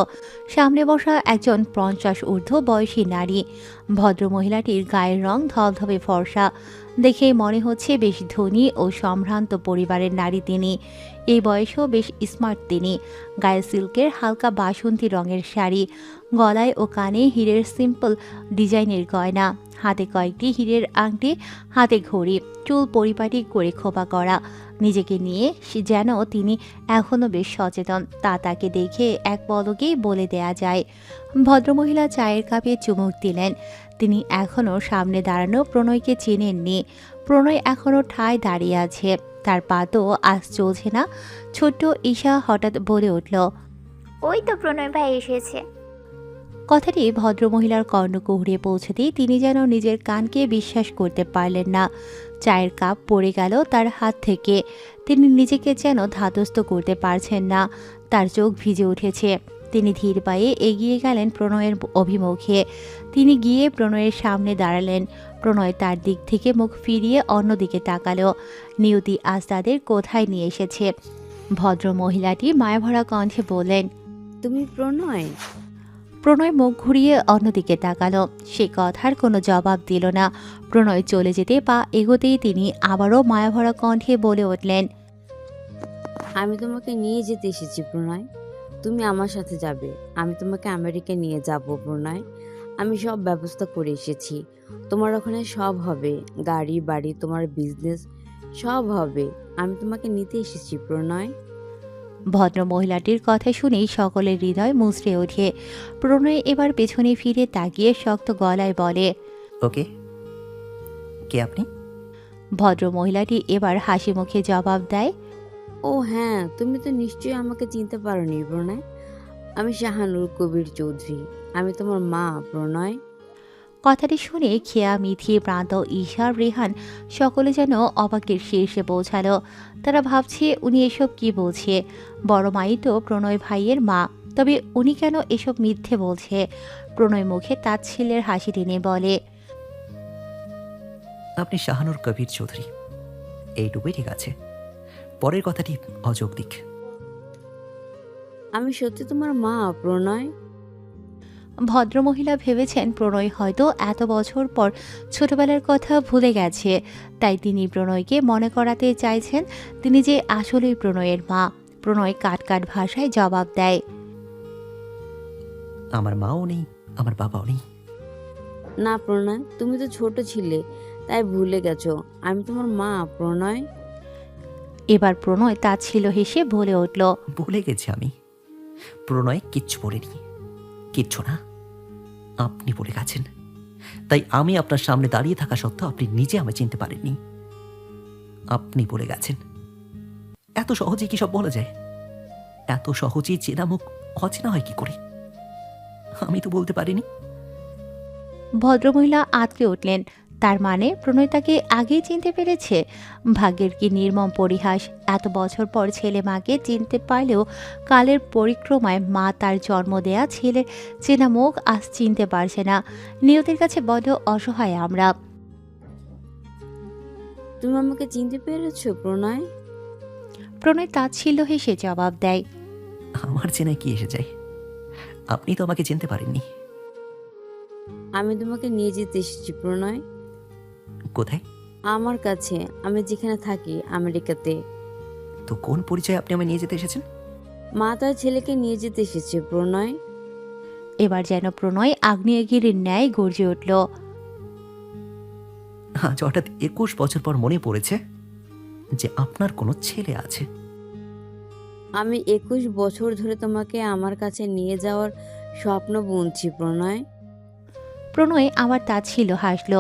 সামনে বসা একজন 50 ঊর্ধ্ব বয়সী নারী। ভদ্রমহিলাটির গায়ের রং ধবধবে ফর্সা। দেখেই মনে হচ্ছে বেশ ধনী ও সম্ভ্রান্ত পরিবারের নারী তিনি। এই বয়সেও বেশ স্মার্ট তিনি। গায়ে সিল্কের হালকা বাসন্তী রঙের শাড়ি, গলায় ও কানে হীরের সিম্পল ডিজাইনের গয়না, হাতে কয়েকটি হীরের আংটি, হাতে ঘড়ি, চুল পরিপাটি করে খোপা করা। নিজেকে নিয়ে যেন তিনি এখনও বেশ সচেতন, তা তাকে দেখে এক পলকেই বলে দেয়া যায়। ভদ্রমহিলা চায়ের কাপে চুমুক দিলেন। তিনি এখনও সামনে দাঁড়ানো প্রণয়কে চেনেননি। প্রণয় এখনও ঠায় দাঁড়িয়ে আছে। তার পা তো আজ চলছে না। ছোট্ট ঈশা হঠাৎ বলে উঠল, ওই তো প্রণয় ভাই এসেছে। কথাটি ভদ্রমহিলার কর্ণকুহরে পৌঁছতেই তিনি যেন নিজের কানকে বিশ্বাস করতে পারলেন না। চায়ের কাপ পড়ে গেল তার হাত থেকে। তিনি নিজেকে যেন ধাতস্থ করতে পারছেন না। তার চোখ ভিজে উঠেছে। তিনি ধীর পায়ে এগিয়ে গেলেন প্রণয়ের অভিমুখে। তিনি গিয়ে প্রণয়ের সামনে দাঁড়ালেন। প্রণয় তার দিক থেকে মুখ ফিরিয়ে অন্যদিকে তাকালো। নিয়তি আজ তাদের কোথায় নিয়ে এসেছে। ভদ্র মহিলাটি মায়াভরা কণ্ঠে বললেন, তুমি প্রণয়? প্রণয় মুখ ঘুরিয়ে অন্যদিকে তাকালো। সে কথার কোনো জবাব দিল না। প্রণয় চলে যেতে পা এগোতেই তিনি আবারও মায়াভরা কণ্ঠে বলে উঠলেন, আমি তোমাকে নিয়ে যেতে এসেছি প্রণয়। তুমি আমার সাথে যাবে। আমি তোমাকে আমেরিকা নিয়ে যাব প্রণয়। আমি সব ব্যবস্থা করে এসেছি। তোমার ওখানে সব হবে, গাড়ি বাড়ি, তোমার বিজনেস সব হবে। আমি তোমাকে নিতে এসেছি প্রণয়। ভদ্র মহিলাটির কথা শুনেই সকলের হৃদয় মুচড়ে ওঠে। প্রণয় এবার পেছনে ফিরে তাকিয়ে শক্ত গলায় বলে, ওকে, কে আপনি? ভদ্র মহিলাটি এবার হাসি মুখে জবাব দেয়, ও হ্যাঁ, তুমি তো নিশ্চয়ই আমাকে চিনতে পারোনি প্রণয়। আমি শাহানুর কবির চৌধুরী। আমি তোমার মা প্রণয়। কথাটি শুনে খেয়া, মিথি, প্রান্ত, ঈশা, রেহান সকলে যেন অবাকের শীর্ষে পৌঁছালো। তারা ভাবছে উনি এসব কি বলছে। বড় মাই তো প্রণয় ভাইয়ের মা, তবে উনি কেন এসব মিথ্যে বলছে। প্রণয় মুখে তাচ্ছিল্যের হাসি টেনে বলে, আপনি শাহানুর কবির চৌধুরী। এইটুকুই ঠিক আছে, পরের কথাটি অযৌক্তিক। আমি সত্যি তোমার মা প্রণয়। ভদ্রমহিলা ভেবেছেন প্রণয় হয়তো এত বছর পর ছোটবেলার কথা ভুলে গেছে, তাই তিনি প্রণয়কে মনে করাতে চাইছেন তিনি যে আসলেই প্রণয়ের মা। প্রণয় কাট কাট ভাষায় জবাব দেয়, আমার মাও নেই, আমার বাবাও নেই। না প্রণয়, তুমি তো ছোট ছিলে, তাই ভুলে গেছো। আমি তোমার মা প্রণয়। এবার প্রণয় তাচ্ছিল্য হেসে বলে উঠল, ভুলে গেছি আমি। প্রণয় কিচ্ছু বলেনি, কিচ্ছু না। আপনি বলে গেছেন, তাই আমি আপনার সামনে দাঁড়িয়ে থাকা সত্ত্বেও আপনি নিজে আমায় চিনতে পারেননি। আপনি বলে গেছেন। এত সহজে কি সব বলা যায়? এত সহজেই চেনা মুখ অচেনা হয় কি করে? আমি তো বলতে পারিনি। ভদ্রমহিলা আঁতকে উঠলেন। তার মানে প্রণয় তাকে আগেই চিনতে পেরেছে। ভাগ্যের কি নির্মম পরিহাস! এত বছর পর ছেলে মাকে চিনতে পারলেও কালের পরিক্রমায় মা তার জন্ম দেয়া ছেলের চেনা মুখ আজ চিনতে পারছে না। নিয়তির কাছে বড্ড অসহায় আমরা। তুমি আমাকে চিনতে পেরেছো প্রণয়? প্রণয় তাচ্ছিল্য হেসে জবাব দেয়। আমার চেনায় কি এসে যায়? আপনি তো আমাকে চিনতে পারেননি। আমি তোমাকে নিয়ে যেতে এসেছি প্রণয়। কোথায়? আমার কাছে, আমি যেখানে থাকি আমেরিকাতে। তো কোন পরিচয়ে আপনি আমায় নিয়ে যেতে এসেছেন? মা তার ছেলেকে নিয়ে যেতে এসেছে প্রণয়। এবার যেন প্রণয় আগ্নেয়গিরির ন্যায় গর্জে উঠল। আজ হঠাৎ 21 বছর পর মনে পড়েছে যে আপনার কোনো ছেলে আছে। আমি 21 বছর ধরে তোমাকে আমার কাছে নিয়ে যাওয়ার স্বপ্ন বুনছি প্রণয়। প্রণয় আবার তাচ্ছিল্য হাসল।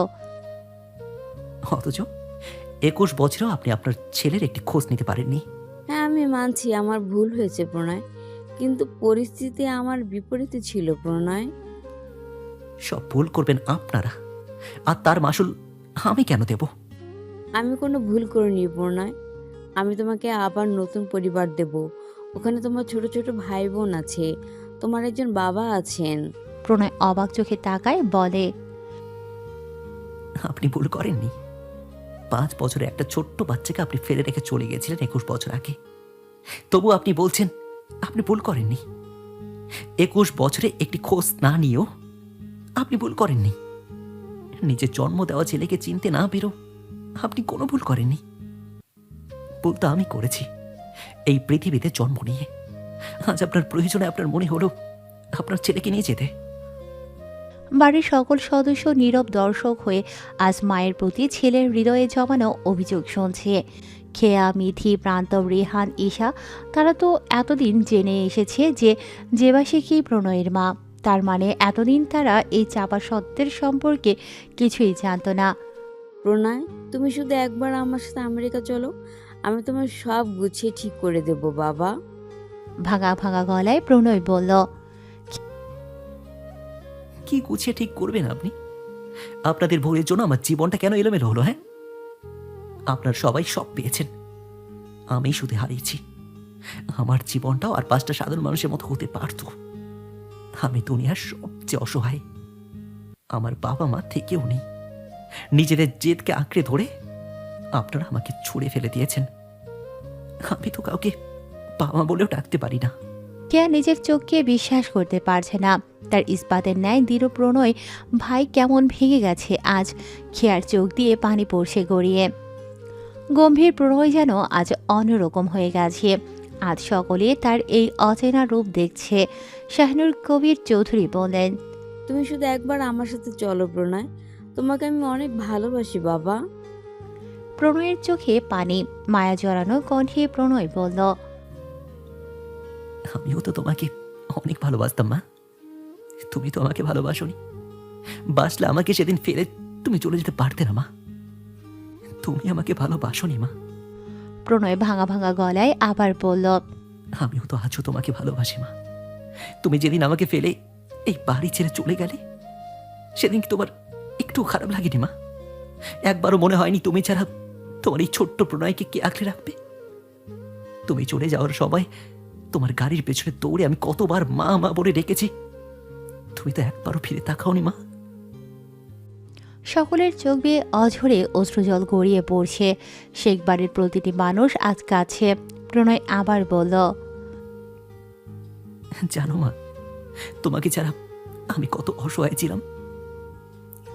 অথচ 21 বছরেও আপনি আপনার ছেলের একটি খোঁজ নিতে পারেননি। হ্যাঁ, আমি মানছি আমার ভুল হয়েছে প্রণয়, কিন্তু পরিস্থিতি আমার বিপরীতে ছিল প্রণয়। সব ভুল করবেন আপনারা, আর তার মাসুল আমি কেন দেব? আমি কোনো ভুল করিনি প্রণয়। আমি তোমাকে আবার নতুন পরিবার দেব। ওখানে তোমার ছোট ছোট ভাই বোন আছে, তোমার একজন বাবা আছেন। প্রণয় অবাক চোখে তাকায়, বলে, আপনি ভুল করেননি। 5 বছরে একটা ছোট্ট বাচ্চাকে আপনি ফেলে রেখে চলে গেছিলেন 21 বছর আগে। তবু আপনি বলছেন আপনি ভুল করেননি। 21 বছরে একটি খোঁজ না নিয়েও আপনি ভুল করেননি। নিজের জন্ম দেওয়া ছেলেকে চিনতে না পেরেও আপনি কোনো ভুল করেননি। ভুল তো আমি করেছি এই পৃথিবীতে জন্ম নিয়ে। আজ আপনার প্রয়োজনে আপনার মনে হলো আপনার ছেলেকে নিয়ে যেতে। বাড়ির সকল সদস্য নীরব দর্শক হয়ে আজ মায়ের প্রতি ছেলের হৃদয়ে জমানো অভিযোগ শুনছে। খেয়া, মিথি, প্রান্তব, রেহান, ঈশা তারা তো এতদিন জেনে এসেছে যে জেবাসী প্রণয়ের মা। তার মানে এতদিন তারা এই চাপা সত্যের সম্পর্কে কিছুই জানত না। প্রণয়, তুমি শুধু একবার আমার সাথে আমেরিকা চলো, আমি তোমার সব গুছিয়ে ঠিক করে দেব বাবা। ভাঙা ভাঙা গলায় প্রণয় বলল, কি গুছিয়ে ঠিক করবেন আপনি? আপনাদের ভুলের জন্য আমার জীবনটা কেন এলোমেলো হলো? হ্যাঁ, আপনার সবাই সব পেয়েছেন, আমি শুধু হারিয়েছি। আমার জীবনটাও আর 5টা সাধারণ মানুষের মতো হতে পারত। আমি দুনিয়ার সবচেয়ে অসহায়। আমার বাবা মা থেকেও নেই। নিজেদের জেদকে আঁকড়ে ধরে আপনারা আমাকে ছুঁড়ে ফেলে দিয়েছেন। আমি তো কাউকে বাবা বলেও ডাকতে পারি না। খেয়া নিজের চোখকে বিশ্বাস করতে পারছে না। তার ইস্পাতের ন্যায় দৃঢ় প্রণয় ভাই কেমন ভেঙে গেছে আজ। খেয়ার চোখ দিয়ে পানি পড়ছে গড়িয়ে। গম্ভীর প্রণয় যেন আজ অন্যরকম হয়ে গেছে। আজ সকলে তার এই অচেনা রূপ দেখছে। শাহনুর কবির চৌধুরী বলেন, তুমি শুধু একবার আমার সাথে চলো প্রণয়, তোমাকে আমি অনেক ভালোবাসি বাবা। প্রণয়ের চোখে পানি। মায়া জড়ানো কণ্ঠে প্রণয় বলল, আমিও তো তোমাকে অনেক ভালোবাসতাম মা। তুমি তো আমাকে ভালোবাসোনি। বাসলে আমাকে সেদিন ফেলে তুমি চলে যেতে পারতে না মা। তুমি আমাকে ভালোবাসোনি মা। প্রণয় ভাঙা ভাঙা গলায় আবার বলল, আমিও তো আজও তোমাকে ভালোবাসি মা। তুমি যেদিন আমাকে ফেলে এই বাড়ি ছেড়ে চলে গেলে, সেদিন কি তোমার একটু খারাপ লাগেনি মা? একবারও মনে হয়নি তুমি ছাড়া তোমার এই ছোট্ট প্রণয়কে কে আঁকড়ে রাখবে? তুমি চলে যাওয়ার সময় তোমার গাড়ির পেছনে দৌড়ে আমি কতবার মা মা বলে ডেকেছি। তুমি তো একবারও ফিরে তাকাওনি মা। সকলের চোখ বেয়ে অঝরে অশ্রুজল গড়িয়ে পড়ছে। শেখবাড়ির প্রতিটি মানুষ আজ কাছে। প্রণয় আবার বলল, জানো মা, তোমাকে ছাড়া আমি কত অসহায় ছিলাম।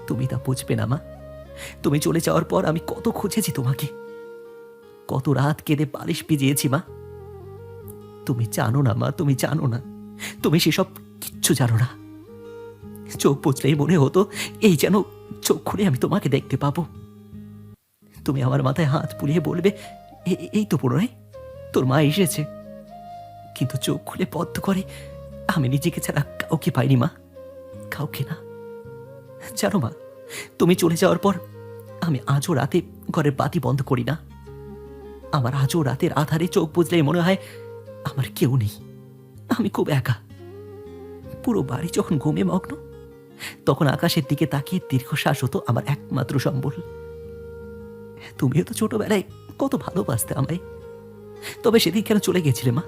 তুমি তা বুঝবে না মা। তুমি চলে যাওয়ার পর আমি কত খুঁজেছি তোমাকে, কত রাত কেঁদে বালিশ ভিজিয়েছি মা। তুমি জানো না মা, তুমি জানো না। তুমি সেসব কিচ্ছু জানো না। চোখ বুঝলেই মনে হতো এই যেন চোখ খুলে আমি তোমাকে দেখতে পাবো। তুমি আমার মাথায় হাত বুলিয়ে বলবে, এই তো প্রণয়, তোর মা এসেছে। কিন্তু চোখ খুলে বদ্ধ করে আমি নিজেকে ছাড়া কাউকে পাইনি মা, কাউকে না। জানো মা, তুমি চলে যাওয়ার পর আমি আজও রাতে ঘরের বাতি বন্ধ করি না। আমার আজও রাতের আধারে চোখ বুঝলে মনে হয় আমার কেউ নেই, আমি খুব একা। পুরো বাড়ি যখন ঘুমে মগ্ন, তখন আকাশের দিকে তাকিয়ে দীর্ঘশ্বাস হতো আমার একমাত্র সম্বল। তুমিও তো ছোটবেলায় কত ভালোবাসতে আমায়, তবে সেদিন কেন চলে গেছিলে মা?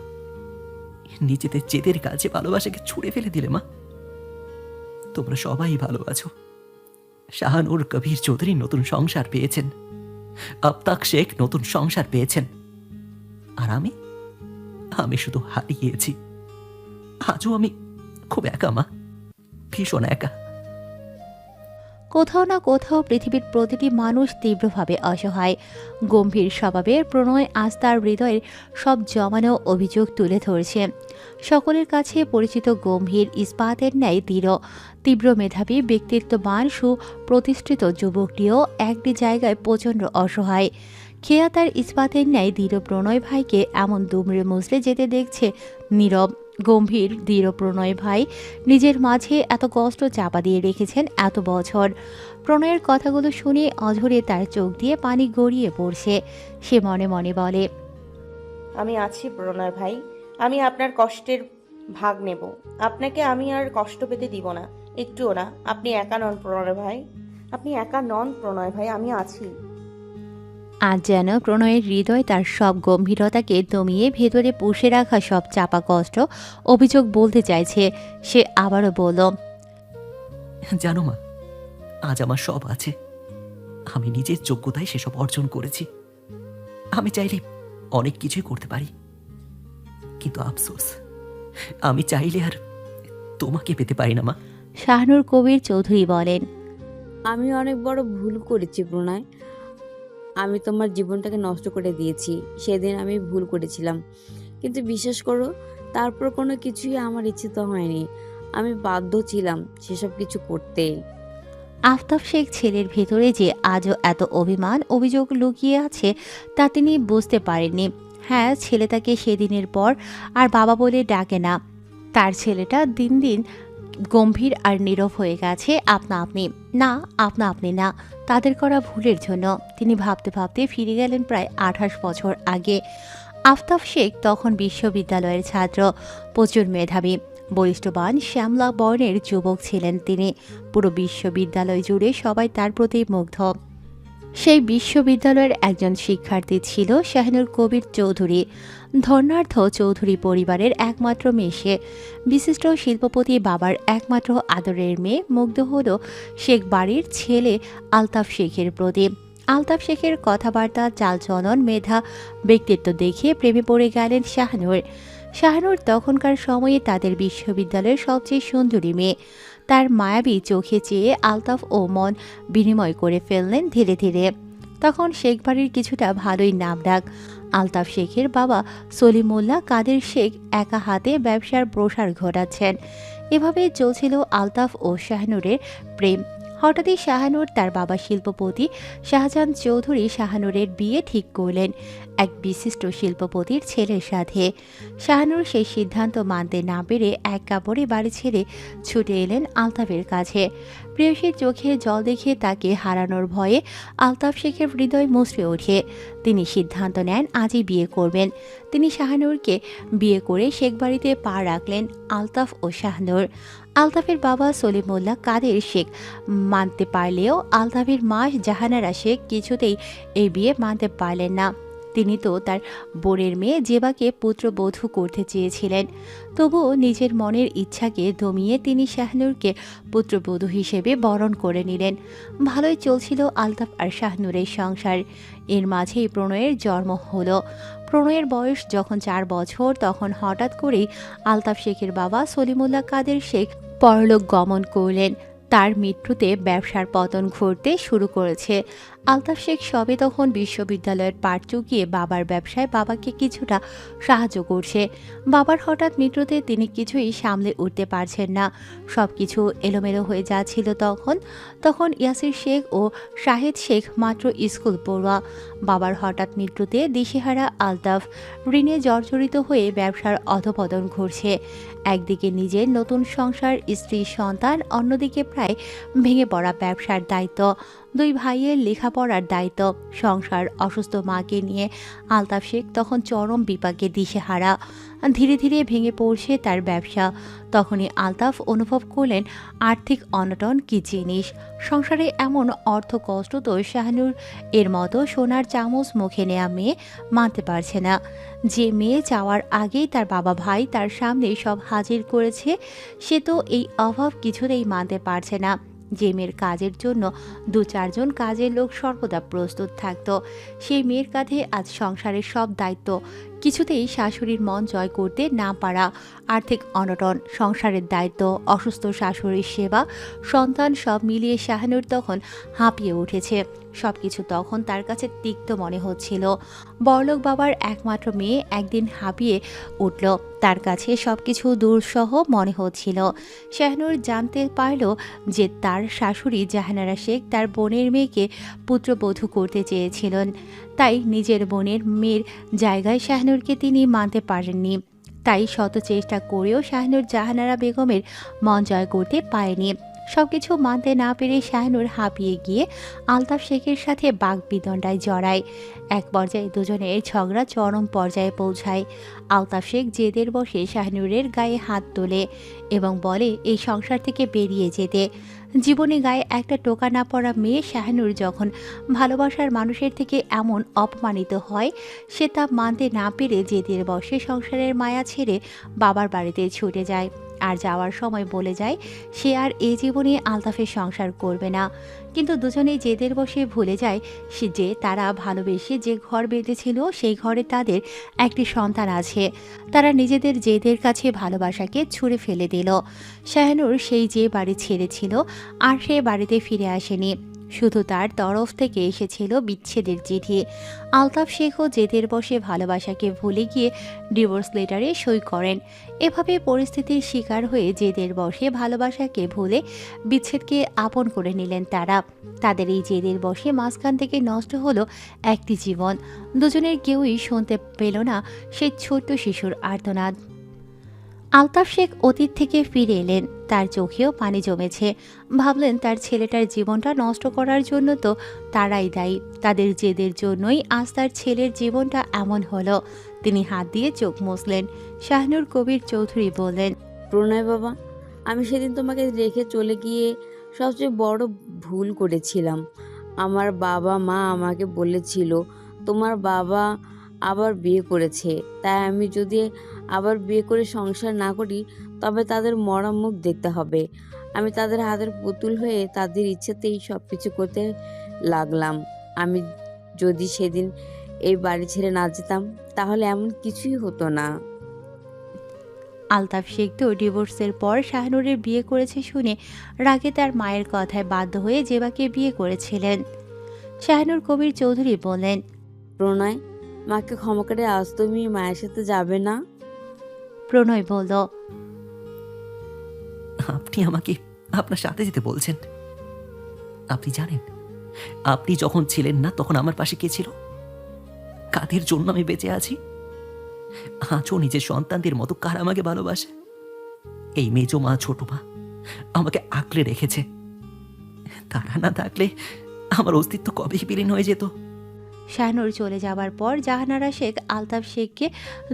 নিজেদের জেদের কাছে ভালোবাসাকে ছুঁড়ে ফেলে দিলে মা। তোমরা সবাই ভালো আছো। শাহানুর কবির চৌধুরী নতুন সংসার পেয়েছেন, আফতাব শেখ নতুন সংসার পেয়েছেন, আর আমি শুধু হারিয়েছি। আজও আমি খুব একা মা, ভীষণ একা। কোথাও না কোথাও পৃথিবীর প্রতিটি মানুষ তীব্রভাবে অসহায়। গম্ভীর স্বভাবের প্রণয় আজ তার হৃদয়ের সব জমানো অভিযোগ তুলে ধরছে। সকলের কাছে পরিচিত গম্ভীর ইস্পাতের ন্যায় দৃঢ়, তীব্র মেধাবী, ব্যক্তিত্ববান, সুপ্রতিষ্ঠিত যুবকটিও একটি জায়গায় প্রচণ্ড অসহায়। খেয়া তার ইস্পাতের ন্যায় দৃঢ় প্রণয় ভাইকে এমন দুমড়ে মুচড়ে যেতে দেখছে নীরব। গম্ভীর দৃঢ় প্রণয় ভাই নিজের মাঝে এত কষ্ট চাপা দিয়ে রেখেছেন এত বছর। প্রণয়ের কথাগুলো শুনে অঝরে তার চোখ দিয়ে পানি গড়িয়ে পড়ছে। সে মনে মনে বলে, আমি আছি প্রণয় ভাই, আমি আপনার কষ্টের ভাগ নেব। আপনাকে আমি আর কষ্ট পেতে দিব না, একটুও না। আপনি একা নন প্রণয় ভাই, আপনি একা নন প্রণয় ভাই, আমি আছি। আজ যেন প্রণয়ের হৃদয় তার সব গম্ভীরতাকে দমিয়ে ভেতরে পুষে রাখা সব চাপা কষ্ট, অভিযোগ বলতে চাইছে। সে আবারও বলল, জানো মা, আজ আমার সব আছে। আমি নিজের যোগ্যতায় সেসব অর্জন করেছি। আমি চাইলে অনেক কিছুই করতে পারি, কিন্তু আফসোস, আমি চাইলে আর তোমাকে পেতে পারি না মা। শাহানুর কবির চৌধুরী বলেন, আমি অনেক বড় ভুল করেছি প্রণয়। আমি তোমার জীবনটাকে নষ্ট করে দিয়েছি। সেদিন আমি ভুল করেছিলাম, কিন্তু বিশ্বাস করো, তারপর কোনো কিছুই আমার ইচ্ছিত হয়নি। আমি বাধ্য ছিলাম সেসব কিছু করতে। আফতাব শেখ ছেলের ভেতরে যে আজও এত অভিমান, অভিযোগ লুকিয়ে আছে তা তিনি বুঝতে পারেননি। হ্যাঁ, ছেলে তাকে সেদিনের পর আর বাবা বলে ডাকে না। তার ছেলেটা দিন দিন গম্ভীর আর নীরব হয়ে গেছে আপনা আপনি। না, আপনা আপনি না, তাদের করা ভুলের জন্য। তিনি ভাবতে ভাবতে ফিরে গেলেন প্রায় 28 বছর আগে। আফতাব শেখ তখন বিশ্ববিদ্যালয়ের ছাত্র, প্রচুর মেধাবী, বলিষ্ঠবান, শ্যামলা বর্ণের যুবক ছিলেন তিনি। পুরো বিশ্ববিদ্যালয় জুড়ে সবাই তার প্রতি মুগ্ধ। সেই বিশ্ববিদ্যালয়ের একজন শিক্ষার্থী ছিল শাহানুর কবির চৌধুরী। ধর্নাঢ্য চৌধুরী পরিবারের একমাত্র মেয়ে সে। বিশিষ্ট শিল্পপতি বাবার একমাত্র আদরের মেয়ে। মুগ্ধ হল শেখ বাড়ির ছেলে আলতাফ শেখের প্রতি। আলতাফ শেখের কথাবার্তা, চালচলন, মেধা, ব্যক্তিত্ব দেখে প্রেমে পড়ে গেলেন শাহানুর। শাহানুর তখনকার সময়ে তাদের বিশ্ববিদ্যালয়ের সবচেয়ে সুন্দরী মেয়ে। তার মায়াবী চোখে চেয়ে আলতাফ ও মন বিনিময় করে ফেললেন ধীরে ধীরে। তখন শেখ বাড়ির কিছুটা ভালোই নাম ডাক। আলতাফ শেখের বাবা সলিমুল্লাহ কাদের শেখ একা হাতে ব্যবসার প্রসার ঘটাচ্ছেন। এভাবে চলছিল আলতাফ ও শাহানুরের প্রেম। হঠাৎই শাহানুর তার বাবা শিল্পপতি শাহজাহান চৌধুরী শাহানুরের বিয়ে ঠিক করলেন এক বিশিষ্ট শিল্পপতির ছেলের সাথে। শাহানুর সেই সিদ্ধান্ত মানতে না পেরে এক কাপড়ে বাড়ি ছেড়ে ছুটে এলেন আলতাফের কাছে। প্রেয়সীর চোখে জল দেখে তাকে হারানোর ভয়ে আলতাফ শেখের হৃদয় মুচড়ে ওঠে। তিনি সিদ্ধান্ত নেন আজই বিয়ে করবেন। তিনি শাহানুরকে বিয়ে করে শেখ বাড়িতে পা রাখলেন আলতাফ ও শাহানুর। আলতাফের বাবা সলিমুল্লাহ কাদের শেখ মানতে পারলেও আলতাফের মা জাহানারা শেখ কিছুতেই এই বিয়ে মানতে পারলেন না। তিনি তো তার বোনের মেয়ে জেবাকে পুত্রবধূ করতে চেয়েছিলেন। তবুও নিজের মনের ইচ্ছাকে দমিয়ে তিনি শাহানুরকে পুত্রবধূ হিসেবে বরণ করে নিলেন। ভালোই চলছিল আলতাফ আর শাহানুরের সংসার। এর মাঝেই প্রণয়ের জন্ম হলো। প্রণয়ের বয়স যখন 4 বছর, তখন হঠাৎ করেই আলতাফ শেখের বাবা সলিমুল্লাহ কাদের শেখ পরলোক গমন করলেন। তার মৃত্যুতে ব্যবসার পতন ঘটতে শুরু করেছে। আলতাফ শেখ সবে তখন বিশ্ববিদ্যালয়ের পাঠ চুকিয়ে বাবার ব্যবসায় বাবাকে কিছুটা সাহায্য করছে। বাবার হঠাৎ মৃত্যুতে তিনি কিছুই সামলে উঠতে পারছেন না, সব কিছু এলোমেলো হয়ে যাচ্ছিল। তখন ইয়াসির শেখ ও শাহেদ শেখ মাত্র স্কুল পড়ুয়া। বাবার হঠাৎ মৃত্যুতে দিশেহারা আলতাফ ঋণে জর্জরিত হয়ে ব্যবসার অধপতন ঘটছে। একদিকে নিজের নতুন সংসার, স্ত্রী, সন্তান, অন্যদিকে প্রায় ভেঙে পড়া ব্যবসার দায়িত্ব, দুই ভাইয়ের লেখাপড়ার দায়িত্ব, সংসার, অসুস্থ মাকে নিয়ে আলতাফ শেখ তখন চরম বিপাকে দিশেহারা। ধীরে ধীরে ভেঙে পড়ছে তার ব্যবসা। তখনই আলতাফ অনুভব করলেন আর্থিক অনটন কী জিনিস। সংসারে এমন অর্থ কষ্ট তো শাহানুর এর মতো সোনার চামচ মুখে নেয়া মেয়ে মানতে পারছে না। যে মেয়ে চাওয়ার আগেই তার বাবা ভাই তার সামনে সব হাজির করেছে, সে তো এই অভাব কিছুতেই মানতে পারছে না। যে মেয়ের কাজের জন্য 2-4 জন কাজের লোক সর্বদা প্রস্তুত থাকত, সেই মেয়ের কাঁধে আজ সংসারের সব দায়িত্ব। কিছুতেই শাশুড়ির মন জয় করতে না পারা, আর্থিক অনটন, সংসারের দায়িত্ব, অসুস্থ শাশুড়ির সেবা, সন্তান, সব মিলিয়ে শাহানুর তখন হাঁপিয়ে উঠেছে। সবকিছু তখন তার কাছে তিক্ত মনে হচ্ছিল। বড়লোক বাবার একমাত্র মেয়ে একদিন হাঁপিয়ে উঠল, তার কাছে সবকিছু দুঃসহ মনে হচ্ছিল। শাহানুর জানতে পারল যে তার শাশুড়ি জাহানারা শেখ তার বোনের মেয়েকে পুত্রবধূ করতে চেয়েছিলেন, তাই নিজের বোনের মেয়ের জায়গায় শাহানুরকে তিনি মানতে পারেননি। তাই শত চেষ্টা করেও শাহানুর জাহানারা বেগমের মন জয় করতে পারেনি। সবকিছু মানতে না পেরে শাহানুর হাঁপিয়ে গিয়ে আলতাফ শেখের সাথে বাগবিতণ্ডায় জড়ায়। এক পর্যায়ে দুজনের ঝগড়া চরম পর্যায়ে পৌঁছায়। আলতাফ শেখ জেদের বসে শাহানুরের গায়ে হাত তোলে এবং বলে এই সংসার থেকে বেরিয়ে যেতে। জীবনে গায়ে একটা টোকা না পড়া মেয়ে শাহানুর যখন ভালোবাসার মানুষের থেকে এমন অপমানিত হয়, সে তা মানতে না পেরে জেদের বসে সংসারের মায়া ছেড়ে বাবার বাড়িতে ছুটে যায়। আর যাওয়ার সময় বলে যায় সে আর এ জীবনে আলতাফের সংসার করবে না। কিন্তু দুজনেই জেদের বসে ভুলে যায় সে যে তারা ভালোবেসে যে ঘর বেঁধেছিল সেই ঘরে তাদের একটি সন্তান আছে। তারা নিজেদের জেদের কাছে ভালোবাসাকে ছুঁড়ে ফেলে দিল। শাহানুর সেই যে বাড়ি ছেড়েছিল আর সে বাড়িতে ফিরে আসেনি, শুধু তার তরফ থেকে এসেছিল বিচ্ছেদের চিঠি। আলতাফ শেখও জেদের বসে ভালোবাসাকে ভুলে গিয়ে ডিভোর্স লেটারে সই করেন। এভাবে পরিস্থিতির শিকার হয়ে জেদের বসে ভালোবাসাকে ভুলে বিচ্ছেদকে আপন করে নিলেন তারা। তাদের এই জেদের বসে মাঝখান থেকে নষ্ট হলো একটি জীবন। দুজনের কেউই শুনতে পেল না সেই ছোট্ট শিশুর আর্তনাদ। আলতাফ শেখ অতীত থেকে ফিরে এলেন, তার চোখেও পানি জমেছে। ভাবলেন তার ছেলেটার জীবনটা নষ্ট করার জন্য তো তারাই দায়ী, তাদের জেদের জন্যই আজ তার ছেলের জীবনটা এমন হলো। তিনি হাত দিয়ে চোখ মুছলেন। শাহানুর কবির চৌধুরী বললেন, প্রণয় বাবা, আমি সেদিন তোমাকে রেখে চলে গিয়ে সবচেয়ে বড় ভুল করেছিলাম। আমার বাবা মা আমাকে বলেছিল তোমার বাবা আবার বিয়ে করেছে, তাই আমি যদি আবার বিয়ে করে সংসার না করি তবে তাদের মরা মুখ দেখতে হবে। আমি তাদের হাতের পুতুল হয়ে তাদের ইচ্ছেতেই সব কিছু করতে লাগলাম। আমি যদি সেদিন এই বাড়ি ছেড়ে না যেতাম তাহলে এমন কিছুই হতো না। আলতাফ শেখ তো ডিভোর্সের পর শাহানুরের বিয়ে করেছে শুনে রাগে তার মায়ের কথায় বাধ্য হয়ে জেবাকে বিয়ে করেছিলেন। শাহানুর কবির চৌধুরী বললেন, প্রণয়, মাকে ক্ষমা করে আজ তুমি মায়ের সাথে যাবে না? প্রণয় বলল, আপনি আমাকে আপনার সাথে যেতে বলছেন? আপনি জানেন আপনি যখন ছিলেন না তখন আমার পাশে কে ছিল, কাদের জন্য আমি বেঁচে আছি? আজও নিজের সন্তানদের মতো কার আমাকে ভালোবাসে? এই মেজো মা, ছোট মা আমাকে আঁকড়ে রেখেছে। তারা না থাকলে আমার অস্তিত্ব কবেই বিলীন হয়ে যেত। শাহানুর চলে যাবার পর জাহানারা শেখ আলতাফ শেখকে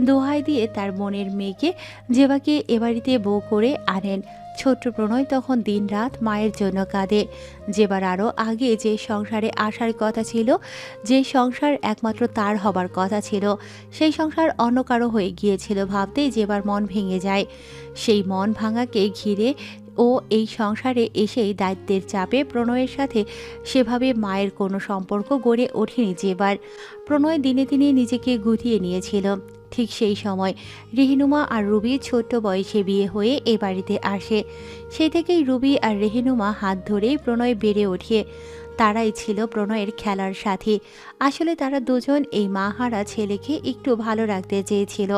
দোহাই দিয়ে তার বোনের মেয়েকে জেবাকে এ বাড়িতে বউ করে আনেন। ছোট্ট প্রণয় তখন দিনরাত মায়ের জন্য কাঁদে। জেবার আরও আগে যে সংসারে আসার কথা ছিল, যে সংসার একমাত্র তার হবার কথা ছিল, সেই সংসার অন্য কারো হয়ে গিয়েছিল ভাবতেই জেবার মন ভেঙে যায়। সেই মন ভাঙাকে ঘিরে ও এই সংসারে এসেই দায়িত্বের চাপে প্রণয়ের সাথে সেভাবে মায়ের কোনো সম্পর্ক গড়ে ওঠেনি জেবার। প্রণয় দিনে দিনে নিজেকে গুটিয়ে নিয়েছিল। ঠিক সেই সময় রেহেনুমা আর রুবির ছোট্ট বয়সে বিয়ে হয়ে এ বাড়িতে আসে। সেই থেকেই রুবি আর রেহেনুমা হাত ধরেই প্রণয় বেড়ে ওঠে। তারাই ছিল প্রণয়ের খেলার সাথী। আসলে তারা দুজন এই মাহারা ছেলেকে একটু ভালো রাখতে চেয়েছিল।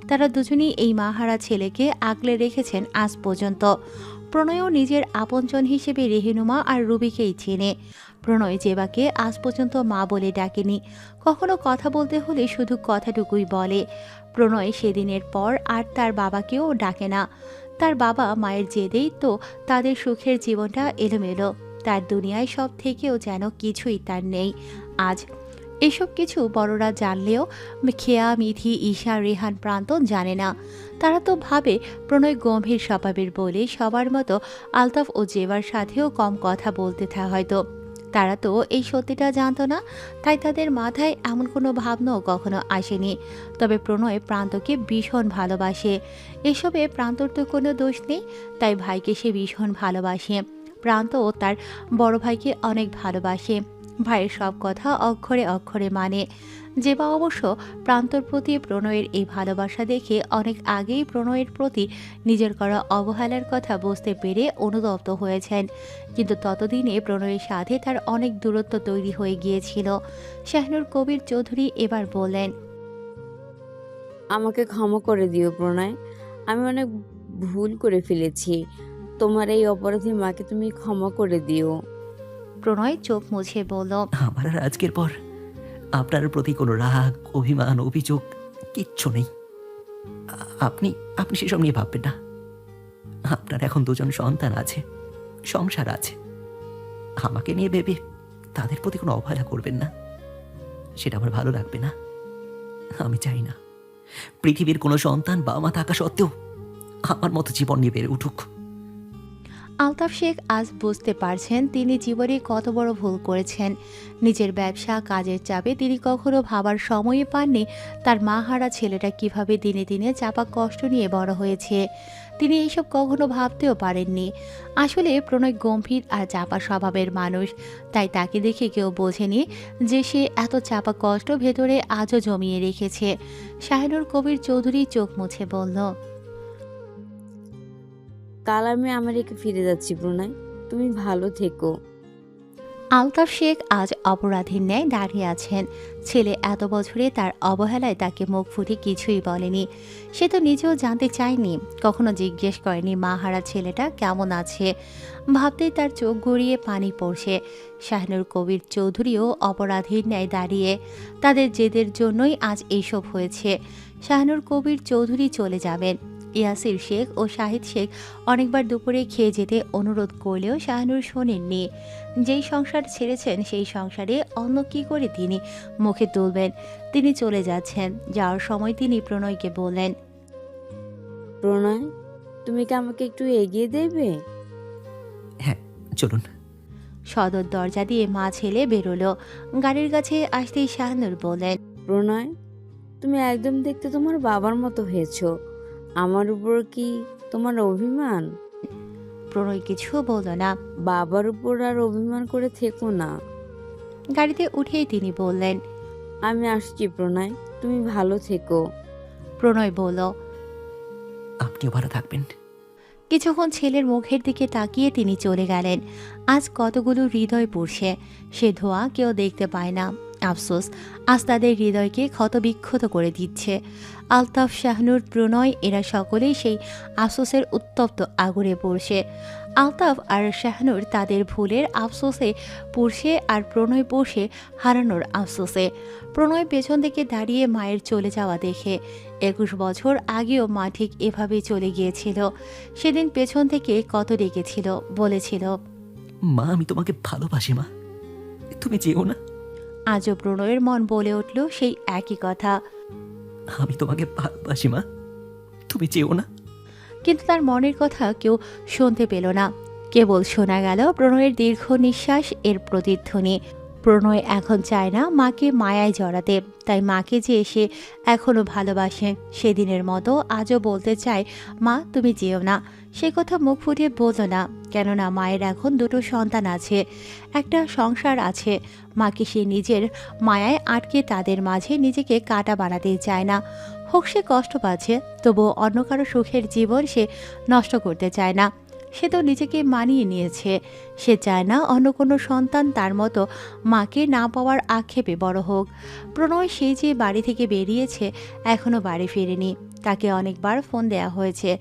তারা দুজনই এই মাহারা ছেলেকে আগলে রেখেছেন আজ পর্যন্ত। প্রণয়ও নিজের আপনজন হিসেবে রেহেনুমা আর রুবিকেই চেনে। প্রণয় জেবাকে আজ পর্যন্ত মা বলে ডাকেনি, কখনো কথা বলতে হলে শুধু কথাটুকুই বলে। প্রণয় সেদিনের পর আর তার বাবাকেও ডাকে না। তার বাবা মায়ের জেদেই তো তাদের সুখের জীবনটা এলোমেলো। তার দুনিয়ায় সব থেকেও যেন কিছুই তার নেই আজ। এসব কিছু বড়রা জানলেও খেয়া, মিথি, ঈশা, রেহান, প্রান্তন জানে না। তারা তো ভাবে প্রণয় গম্ভীর স্বভাবের বলে সবার মতো আলতাফ ও জেবার সাথেও কম কথা বলতে হয়তো। তারা তো এই সত্যিটা জানতো না, তাই তাদের মাথায় এমন কোনো ভাবনাও কখনো আসেনি। তবে প্রণয় প্রান্তকে ভীষণ ভালোবাসে। এসবে প্রান্তর তো কোনো দোষ নেই, তাই ভাইকে সে ভীষণ ভালোবাসে। প্রান্তও তার বড় ভাইকে অনেক ভালোবাসে। ভাইয়ের সব কথা অক্ষরে অক্ষরে মানে। জেবা অবশ্য প্রান্তর প্রতি প্রণয়ের এই ভালোবাসা দেখে অনেক আগেই প্রণয়ের প্রতি নিজের করা অবহেলার কথা বুঝতে পেরে অনুতপ্ত হয়েছেন। কিন্তু ততদিনে প্রণয়ের সাথে তার অনেক দূরত্ব তৈরি হয়ে গিয়েছিল। শাহনুর কবির চৌধুরী এবার বললেন, আমাকে ক্ষমা করে দিও প্রণয়, আমি অনেক ভুল করে ফেলেছি। তোমার এই অপরাধী মাকে তুমি ক্ষমা করে দিও। প্রণয় চোখ মুছে বলল, আমার আর আজকের পর আপনার প্রতি কোনো রাগ, অভিমান, অভিযোগ কিচ্ছু নেই। আপনি আপনি সেসব নিয়ে ভাববেন না। আপনার এখন দুজন সন্তান আছে, সংসার আছে। আমাকে নিয়ে ভেবে তাদের প্রতি কোনো অবহেলা করবেন না, সেটা আমার ভালো লাগবে না। আমি চাই না পৃথিবীর কোনো সন্তান বাবা মা থাকা সত্ত্বেও আমার মতো জীবন নিয়ে বেড়ে উঠুক। আলতাফ শেখ আজ বুঝতে পারছেন তিনি জীবনে কত বড় ভুল করেছেন। নিজের ব্যবসা কাজের চাপে তিনি কখনো ভাবার সময়ই পাননি তার মা হারা ছেলেটা কিভাবে দিনে দিনে চাপা কষ্ট নিয়ে বড় হয়েছে। তিনি এইসব কখনো ভাবতেও পারেননি। আসলে প্রণয় গম্ভীর আর চাপা স্বভাবের মানুষ, তাই তাকে দেখে কেউ বোঝেনি যে সে এত চাপা কষ্ট ভেতরে আজও জমিয়ে রেখেছে। শাহনুর কবির চৌধুরী চোখ মুছে বলল, কাল আমি আমেরিকা ফিরে যাচ্ছি প্রণয়, তুমি ভালো থেকো। আলতাফ শেখ আজ অপরাধীর ন্যায় দাঁড়িয়ে আছেন। ছেলে এত বছরে তার অবহেলায় তাকে মুখ ফুটে কিছুই বলেনি। সে তো নিজেও জানতে চায়নি, কখনো জিজ্ঞেস করেনি মা হারা ছেলেটা কেমন আছে। ভাবতেই তার চোখ গড়িয়ে পানি পড়ছে। শাহনুর কবির চৌধুরীও অপরাধীর ন্যায় দাঁড়িয়ে। তাদের জেদের জন্যই আজ এইসব হয়েছে। শাহনুর কবির চৌধুরী চলে যাবেন। ইয়াসির শেখ ও শাহিদ শেখ অনেকবার দুপুরে খেয়ে যেতে অনুরোধ করলেও শাহনুর শোনেননি। যেই সংসার ছেড়েছেন সেই সংসারে অন্য কি করে তিনি মুখে তুলবেন। তিনি চলে যাচ্ছেন। যাওয়ার সময় তিনি প্রণয়কে বললেন, প্রণয়, তুমি কি আমাকে একটু এগিয়ে দেবে? হ্যাঁ, চলুন। সদর দরজা দিয়ে মা ছেলে বেরোলো। গাড়ির কাছে আসতেই শাহনুর বললেন, প্রণয়, তুমি একদম দেখতে তোমার বাবার মতো হয়েছো। আমার উপর কি তোমার অভিমান? প্রণয় কিছু বলল না। বাবার উপর আর অভিমান করে থেকো না। গাড়িতে উঠেই তিনি বললেন, আমি আসছি প্রণয়, তুমি ভালো থেকো। প্রণয় বলল, আপনিও ভালো থাকবেন। কিছুক্ষণ ছেলের মুখের দিকে তাকিয়ে তিনি চলে গেলেন। আজ কতগুলো হৃদয় পুড়ছে, সে ধোঁয়া কেউ দেখতে পায় না। আফসোস আজ তাদের হৃদয়কে ক্ষতবিক্ষত করে দিচ্ছে। আলতাফ, শাহনুর, প্রণয় এরা সকলেই সেই আফসোসের উত্তপ্ত আগুনে পড়ছে। আলতাফ আর শাহনুর তাদের ভুলের আফসোসে পড়ছে, আর প্রণয় পড়ছে হারানোর আফসোসে। প্রণয় পেছন থেকে দাঁড়িয়ে মায়ের চলে যাওয়া দেখে 21 বছর আগেও মা ঠিক এভাবেই চলে গিয়েছিল। সেদিন পেছন থেকে কত ডেকেছিল, বলেছিল, মা, আমি তোমাকে ভালোবাসি মা, তুমি যেও না। আজও প্রণয়ের মন বলে উঠল সেই একই কথা। আমি তোমাকে ভালোবাসি মা, তুমি যেও না। কিন্তু তার মনের কথা কেউ শুনতে পেল না। কেবল শোনা গেল প্রণয়ের দীর্ঘ নিঃশ্বাস এর প্রতিধ্বনি। প্রণয় এখন চায় না মাকে মায়ায় জড়াতে, তাই মাকে যে সে এখনও ভালোবাসে সেদিনের মতো আজও বলতে চায়, মা তুমি যেও না। সে কথা মুখ ফুটিয়ে বলল না, কেননা মায়ের এখন দুটো সন্তান আছে, একটা সংসার আছে। মাকে সে নিজের মায়ায় আটকে তাদের মাঝে নিজেকে কাটা বানাতে চায় না। হোক সে কষ্ট পাচ্ছে, তবুও অন্য কারো সুখের জীবন সে নষ্ট করতে চায় না। সে তো নিজেকে মানিয়ে নিয়েছে। সে চায় না অন্য কোনো সন্তান তার মতো মাকে না পাওয়ার আক্ষেপে বড় হোক। প্রণয় সেই যে বাড়ি থেকে বেরিয়েছে এখনও বাড়ি ফেরেনি। তাকে অনেকবার ফোন দেয়া হয়েছে,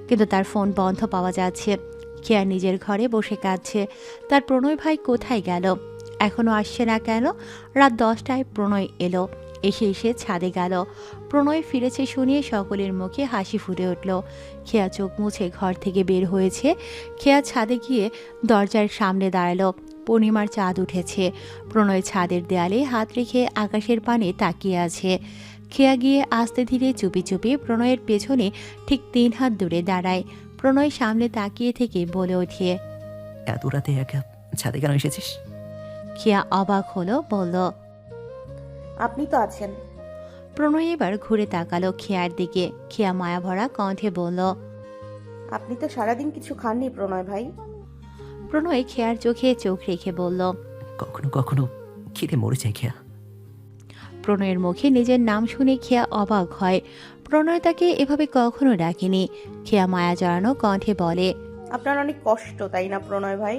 কিন্তু তার ফোন বন্ধ পাওয়া যাচ্ছে। কেয়া নিজের ঘরে বসে কাঁদছে। তার প্রণয় ভাই কোথায় গেল? এখনও আসছে না কেন? রাত 10টায় প্রণয় এলো। এসে ছাদে গেল। প্রণয় ফিরেছে শুনিয়ে সকলের মুখে হাসি ফুটে উঠল। খেয়া চোখ মুছে ঘর থেকে বের হয়েছে। খেয়া ছাদে গিয়ে দরজার সামনে দাঁড়ালো। পূর্ণিমার চাঁদ উঠেছে। প্রণয় ছাদের দেয়ালে হাত রেখে আকাশের পানে তাকিয়ে আছে। খেয়া গিয়ে আস্তে ধীরে চুপি চুপি প্রণয়ের পেছনে ঠিক 3 হাত দূরে দাঁড়ায়। প্রণয় সামনে তাকিয়ে থেকে বলে ওঠে, এত রাতে একা ছাদে কেন এসেছিস? খেয়া অবাক হলো, বলল, আপনি তো আছেন। প্রণয় এবার ঘুরে তাকালো খেয়ার দিকে। খেয়া মায়াভরা কণ্ঠে বলল, আপনি তো সারাদিন কিছু খাননি প্রণয় ভাই। প্রণয় খেয়ার চোখে চোখ রেখে বলল। কখনো কখনো খিদে মরে যায় খেয়া। প্রণয়ের মুখে নিজের নাম শুনে খেয়া অবাক হয়। প্রণয় তাকে এভাবে কখনো ডাকেনি। খেয়া মায়া জড়ানো কণ্ঠে বলে, আপনার অনেক কষ্ট তাই না প্রণয় ভাই?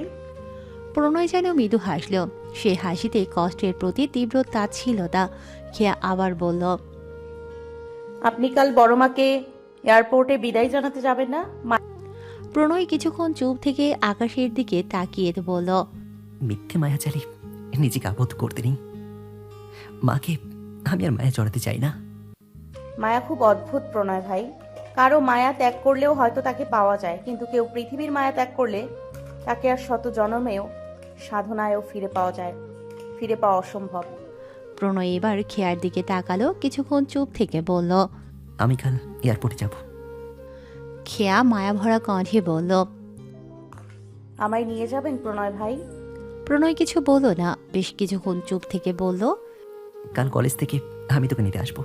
প্রণয় যেন মৃদু হাসল। সে হাসিতে কষ্টের প্রতি তীব্র তাচ্ছিলতা। খেয়া আবার বলল, আপনি কাল বড় মাকে এয়ারপোর্টে বিদায় জানাতে যাবেন না? প্রণয় কিছুক্ষণ চুপ থেকে আকাশের দিকে তাকিয়ে বলল, মিথ্যে মায়া চালি নিজেকে আবদ্ধ করতে নেই। মাকে আমি আর মায়া জড়াতে চাই না। মায়া খুব অদ্ভুত প্রণয় ভাই। কারো মায়া ত্যাগ করলেও হয়তো তাকে পাওয়া যায়, কিন্তু কেউ পৃথিবীর মায়া ত্যাগ করলে তাকে আর শত জনমেও সাধনায়ও ফিরে পাওয়া অসম্ভব। প্রণয় এবার খেয়ার দিকে তাকালো। কিছুক্ষণ চুপ থেকে বলল, আমি কাল এয়ারপোর্টে যাব। খেয়া মায়াভরা কণ্ঠে বলল, আমায় নিয়ে যাবেন প্রণয় ভাই? প্রণয় কিছু বলল না। বেশ কিছুক্ষণ চুপ থেকে বলল, কাল কলেজ থেকে আমি তোকে নিতে আসবো।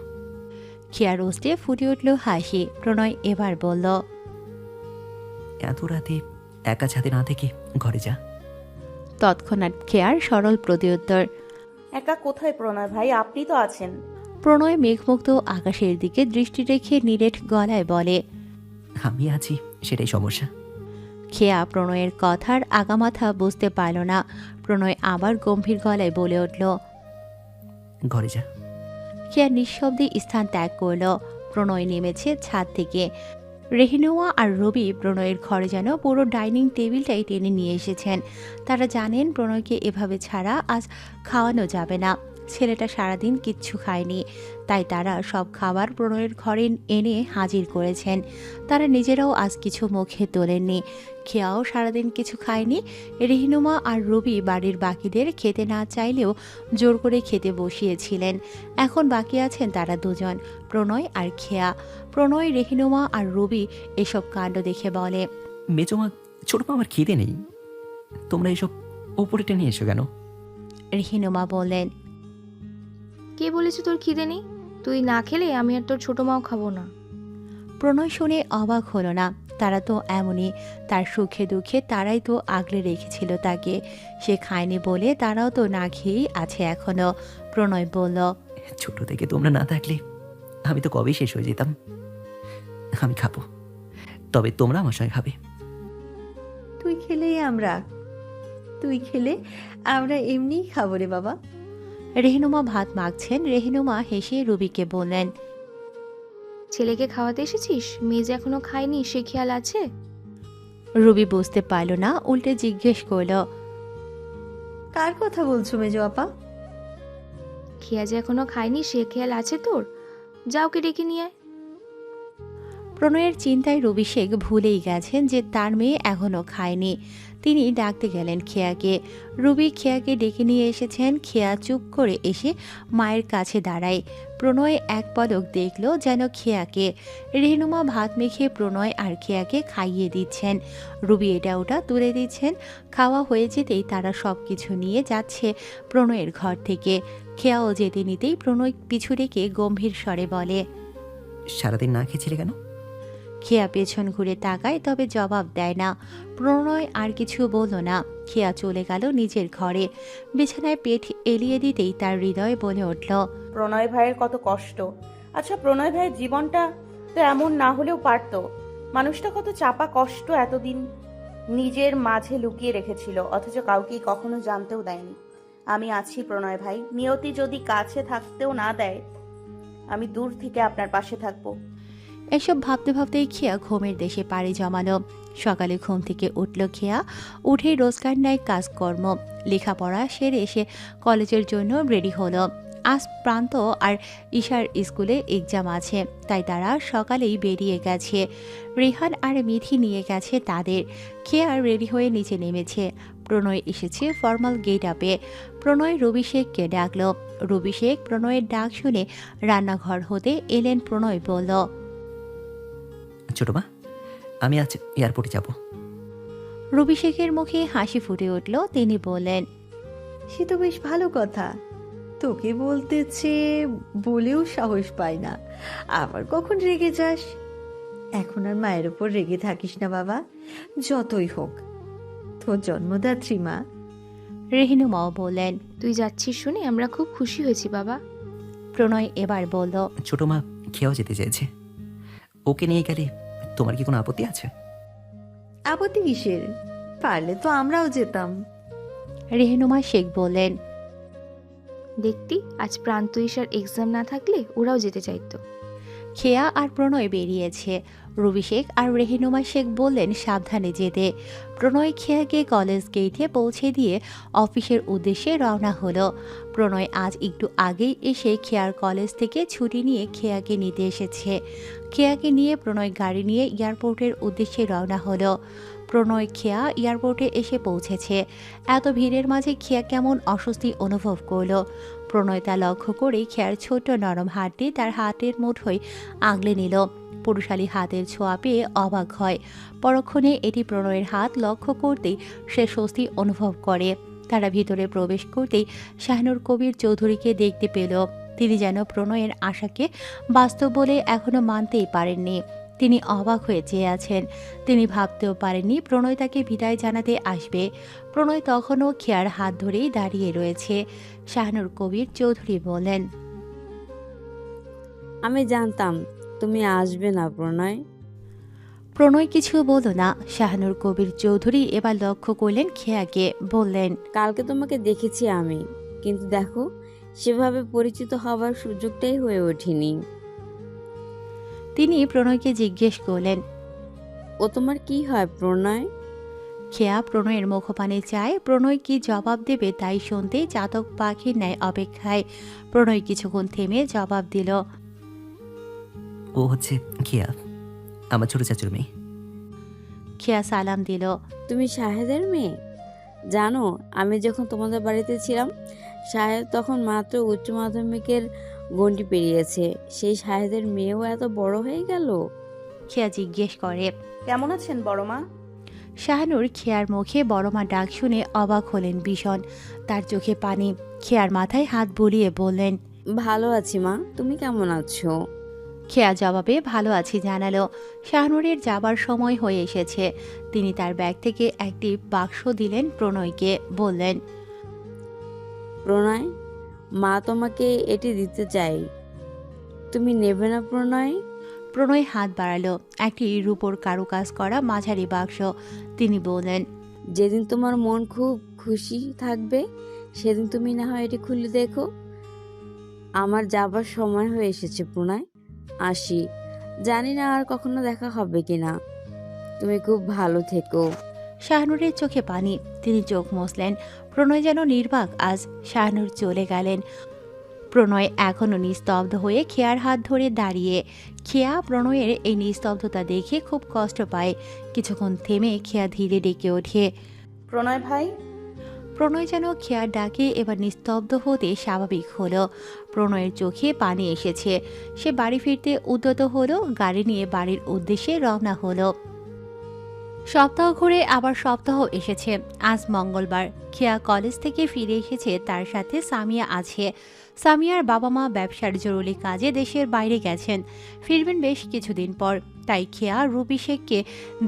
খেয়ার রোস্টে ফুটে উঠল হাসি। প্রণয় এবার বলল, এত রাতে একা ছাদে না থেকে ঘরে যা। তৎক্ষণাৎ খেয়ার সরল প্রত্যুত্তর। একা কোথায় প্রণয় ভাই? আপনি তো আছেন। প্রণয় মেঘমুক্ত আকাশের দিকে দৃষ্টি রেখে নিরেট গলায় বলে। আমি আছি, সেটাই সমস্যা। খেয়া প্রণয়ের কথার আগামাথা বুঝতে পারল না। প্রণয় আবার গম্ভীর গলায় বলে উঠল। ঘরে যা। খেয়া নিঃশব্দে স্থান ত্যাগ করল। প্রণয় নেমেছে ছাদ থেকে। রেহিনুয়া আর রবি প্রণয়ের ঘরে যেন পুরো ডাইনিং টেবিলটাই টেনে নিয়ে এসেছেন। তারা জানেন প্রণয়কে এভাবে ছাড়া আজ খাওয়ানো যাবে না। ছেলেটা সারাদিন কিচ্ছু খায়নি, তাই তারা সব খাবার প্রণয়ের ঘরে এনে হাজির করেছেন। তারা নিজেরাও আজ কিছু মুখে তোলেননি। খেয়াও সারাদিন কিছু খায়নি। রেহিনুমা আর রবি বাড়ির বাকিদের খেতে না চাইলেও জোর করে খেতে বসিয়েছিলেন। এখন বাকি আছেন তারা দুজন, প্রণয় আর খেয়া। প্রণয়, রেহিনুমা আর রবি এসব কাণ্ড দেখে বলে, মেজমা, ছোট মা, আমার খিদে নেই। তোমরা এসব ওপরে টেনে এসো কেন? রেহিনুমা বললেন, কে বলেছে তোর খিদে নেই? তুই না খেলে আমি আর তোর ছোট মাও খাবো না। প্রণয় শুনে অবাক হলো না। তারা তো এমনই, তার সুখে দুঃখে তারাই তো আগলে রেখেছিল তাকে। সে খায়নি বলে তারাও তো না খেয়েই আছে এখনো। প্রণয় বলল, ছোট থেকে তোমরা না থাকলে আমি তো কবেই শেষ হয়ে যেতাম। আমি খাবো, তবে তোমরা আমার সঙ্গে খাবে। তুই খেলে আমরা এমনিই খাবো রে বাবা। রেহিনুমা ভাত মাখছেন। রেহিনুমা হেসে রুবিকে বললেন, ছেলেকে খাওয়াতে এসেছিস? মেয়ে যে এখনো খায়নি, সে খেয়াল আছে? রুবি বুঝতে পারল না, উল্টে জিজ্ঞেস করল, কার কথা বলছো মেজো আপা? খেয়া যে এখনো খায়নি, সে খেয়াল আছে তোর? যাও, কে ডেকে নিয়ে আয়। প্রণয়ের চিন্তায় রবি শেখ ভুলেই গেছেন যে তার মেয়ে এখনও খায়নি। তিনি ডাকতে গেলেন খেয়াকে। রুবি খেয়াকে ডেকে নিয়ে এসেছেন। খেয়া চুপ করে এসে মায়ের কাছে দাঁড়ায়। প্রণয় এক পলক দেখল যেন খেয়াকে। রেহনুমা ভাত মেখে প্রণয় আর খেয়াকে খাইয়ে দিচ্ছেন। রুবি এটা ওটা তুলে দিচ্ছেন। খাওয়া হয়ে যেতেই তারা সব কিছু নিয়ে যাচ্ছে প্রণয়ের ঘর থেকে। খেয়াও যেতে নিতেই প্রণয় পিছু রেখে গম্ভীর স্বরে বলে, সারাদিন না খেয়েছিলে কেন? খেয়া পেছন ঘুরে তাকায়, তবে জবাব দেয় না। প্রণয় আর কিছু বলল না। খেয়া চলে গেল নিজের ঘরে। বিছানায় পেট এলিয়ে দিতেই তার হৃদয় বলে উঠল, প্রণয় ভাইয়ের কত কষ্ট। আচ্ছা, প্রণয় ভাইয়ের জীবনটা তো এমন না হলেও পারতো। মানুষটা কত চাপা কষ্ট এতদিন নিজের মাঝে লুকিয়ে রেখেছিল, অথচ কাউকেই কখনো জানতেও দেয়নি। আমি আছি প্রণয় ভাই, নিয়তি যদি কাছে থাকতেও না দেয়, আমি দূর থেকে আপনার পাশে থাকবো। এসব ভাবতে ভাবতেই খেয়া ঘুমের দেশে পাড়ি জমালো। সকালে ঘুম থেকে উঠল খেয়া, উঠেই রোজকার ন্যায় কাজকর্ম লেখাপড়া সেরে এসে কলেজের জন্য রেডি হলো। আজ প্রান্ত আর ঈশার স্কুলে এক্সাম আছে, তাই তারা সকালেই বেরিয়ে গেছে। রেহান আর মিথি নিয়ে গেছে তাদের। খেয়া রেডি হয়ে নিচে নেমেছে। প্রণয় এসেছে ফর্মাল গেট আপে। প্রণয় রবি শেখকে ডাকলো। রবি শেখ প্রণয়ের ডাক শুনে রান্নাঘর হতে এলেন। প্রণয় বলল, ছোট মা, আমি আজ এয়ারপোর্টে যাব। রবি শেখের মুখে হাসি ফুটে উঠল। তিনি বললেন, সে তো বেশ ভালো কথা। তোকে বলতেছে বলেও সাহস পায় না, আবার কখন রেগে যাস। এখন আর মায়ের ওপর রেগে থাকিস না বাবা, যতই হোক তোর জন্মদাত্রী মা। রেহিনুমাও বললেন। তুই যাচ্ছিস শুনে আমরা খুব খুশি হয়েছি বাবা। প্রণয় এবার বলল, ছোট মা খেয়েও যেতে চেয়েছে, ওকে নিয়ে গেলে তোমার কি কোনো আপত্তি আছে? আপত্তি কিসের? পারলে তো আমরাও যেতাম। রেহিনুমা শেখ বললেন, দেখতি আজ প্রান্ত ঈশার এক্সাম না থাকলে ওরাও যেতে চাইতো। খেয়া আর প্রণয় বেরিয়েছে। রবি শেখ আর রেহিনুমা শেখ বললেন সাবধানে যেতে। প্রণয় খেয়াকে কলেজ গেটে পৌঁছে দিয়ে অফিসের উদ্দেশ্যে রওনা হলো। প্রণয় আজ একটু আগেই এসে খেয়ার কলেজ থেকে ছুটি নিয়ে খেয়াকে নিতে এসেছে। খেয়াকে নিয়ে প্রণয় গাড়ি নিয়ে এয়ারপোর্টের উদ্দেশ্যে রওনা হলো। প্রণয় খেয়া এয়ারপোর্টে এসে পৌঁছেছে। এত ভিড়ের মাঝে খেয়া কেমন অস্বস্তি অনুভব করলো। প্রণয় তা লক্ষ্য করেই খেয়ার ছোট্ট নরম হাতটি তার হাতের মুঠোয় আগলে নিল। পুরুষালী হাতের ছোঁয়া পেয়ে অবাক হয়। পরক্ষণে এটি প্রণয়ের হাত লক্ষ্য করতেই সে স্বস্তি অনুভব করে। তারা ভিতরে প্রবেশ করতেই শাহনুর কবির চৌধুরীকে দেখতে পেল। তিনি যেন প্রণয়ের আশাকে বাস্তব বলে এখনো মানতেই পারেননি। তিনি অবাক হয়ে চেয়ে আছেন। তিনি ভাবতেও পারেননি প্রণয় তাকে বিদায় জানাতে আসবে। প্রণয় তখনও খেয়ার হাত ধরেই দাঁড়িয়ে রয়েছে। শাহনুর কবির চৌধুরী বলেন, আমি জানতাম তুমি আসবে না প্রণয়। প্রণয় কিছু বলল না। শাহনুর কবির চৌধুরী এবার লক্ষ্য করলেন খেয়াকে, বললেন, কালকে তোমাকে দেখেছি আমি, কিন্তু দেখো সেভাবে পরিচিত হওয়ার সুযোগটাই হয়ে ওঠেনি। তিনি প্রণয়কে জিজ্ঞেস করলেন, ও তোমার কি হয় প্রণয়? খেয়া প্রণয়ের মুখপানে চায়। প্রণয় কি জবাব দেবে তাই শুনতে চাতক পাখির ন্যায় অপেক্ষায়। প্রণয় কিছুক্ষণ থেমে জবাব দিল, ও হচ্ছে খেয়া, আমার ছোট চাচুর মেয়ে। খেয়া সালাম দিল। তুমি শাহেদের মেয়ে? জানো আমি যখন তোমাদের বাড়িতে ছিলাম, শাহেদ তখন মাত্র উচ্চ মাধ্যমিকের গণ্ডি পেরিয়েছে। সেই শাহেদের মেয়েও এত বড় হয়ে গেল। খেয়া জিজ্ঞেস করে, কেমন আছেন বড় মা? শাহনুর খেয়ার মুখে বড়মা ডাক শুনে অবাক হলেন ভীষণ। তার চোখে পানি। খেয়ার মাথায় হাত বুলিয়ে বললেন, ভালো আছি মা, তুমি কেমন আছো? খেয়া জবাবে ভালো আছি জানালো। শাহনুরের যাবার সময় হয়ে এসেছে। তিনি তার ব্যাগ থেকে একটি বাক্স দিলেন প্রণয়কে, বললেন, প্রণয়, মা তোমাকে এটি দিতে চাই, তুমি নেবে না প্রণয়? প্রণয় হাত বাড়ালো। একটি রূপোর কারুকাজ করা মাঝারি বাক্স। তিনি বললেন, যেদিন তোমার মন খুব খুশি থাকবে সেদিন তুমি না হয় এটি খুলে দেখো। আমার যাবার সময় হয়ে এসেছে প্রণয়, আসি। জানি না আর কখনো দেখা হবে কিনা। তুমি খুব ভালো থেকো। শাহনুরের চোখে পানি। তিনি চোখ মুছলেন। প্রণয় যেন নির্বাক আজ। শাহনুর চলে গেলেন। প্রণয় এখনও নিস্তব্ধ হয়ে খেয়ার হাত ধরে দাঁড়িয়ে। খেয়া প্রণয়ের এই নিস্তব্ধতা দেখে খুব কষ্ট পায়। কিছুক্ষণ থেমে খেয়া ধীরে ডেকে ওঠে, প্রণয় ভাই। প্রণয় যেন খেয়ার ডাকে এবার নিস্তব্ধ হতে স্বাভাবিক হলো। প্রণয়ের চোখে পানি এসেছে। সে বাড়ি ফিরতে উদ্যত হলো। গাড়ি নিয়ে বাড়ির উদ্দেশ্যে রওনা হলো। সপ্তাহ ঘুরে আবার সপ্তাহ এসেছে। আজ মঙ্গলবার। খেয়া কলেজ থেকে ফিরে এসেছে। তার সাথে সামিয়া আছে। সামিয়ার বাবা মা ব্যবসার জরুরি কাজে দেশের বাইরে গেছেন, ফিরবেন বেশ কিছুদিন পর। তাই খেয়া রবি শেখকে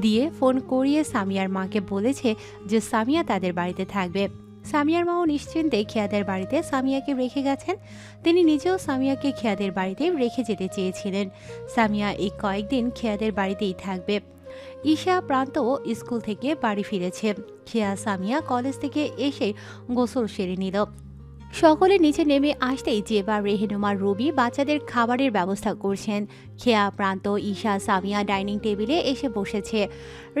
দিয়ে ফোন করিয়ে সামিয়ার মাকে বলেছে যে সামিয়া তাদের বাড়িতে থাকবে। সামিয়ার মাও নিশ্চিন্তে খেয়াদের বাড়িতে সামিয়াকে রেখে গেছেন। তিনি নিজেও সামিয়াকে খেয়াদের বাড়িতে রেখে যেতে চেয়েছিলেন। সামিয়া এই কয়েকদিন খেয়াদের বাড়িতেই থাকবে। ঈশা প্রান্ত স্কুল থেকে বাড়ি ফিরেছে। খেয়া সামিয়া কলেজ থেকে এসে গোসল সেরে নিল। সকলে নিচে নেমে আসতেই জেবা, রেহেনুমা, রবি বাচ্চাদের খাবারের ব্যবস্থা করছেন। খেয়া, প্রান্ত, ঈশা, সামিয়া ডাইনিং টেবিলে এসে বসেছে।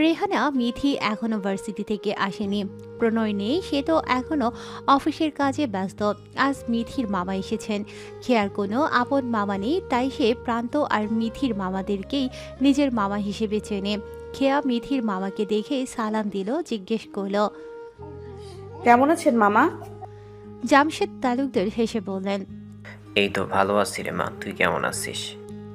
রেহানা, মিথি এখনও ভার্সিটি থেকে আসেনি। প্রণয় নেই, সে তো এখনও অফিসের কাজে ব্যস্ত। আজ মিথির মামা এসেছেন। খেয়ার কোনো আপন মামা নেই, তাই সে প্রান্ত আর মিথির মামাদেরকেই নিজের মামা হিসেবে চেনে। খেয়া মিথির মামাকে দেখে সালাম দিল, জিজ্ঞেস করল, কেমন আছেন মামা? জামশেদ তালুকদার হেসে বললেন। এই তো ভালো আছি রে মা, তুই কেমন আছিস?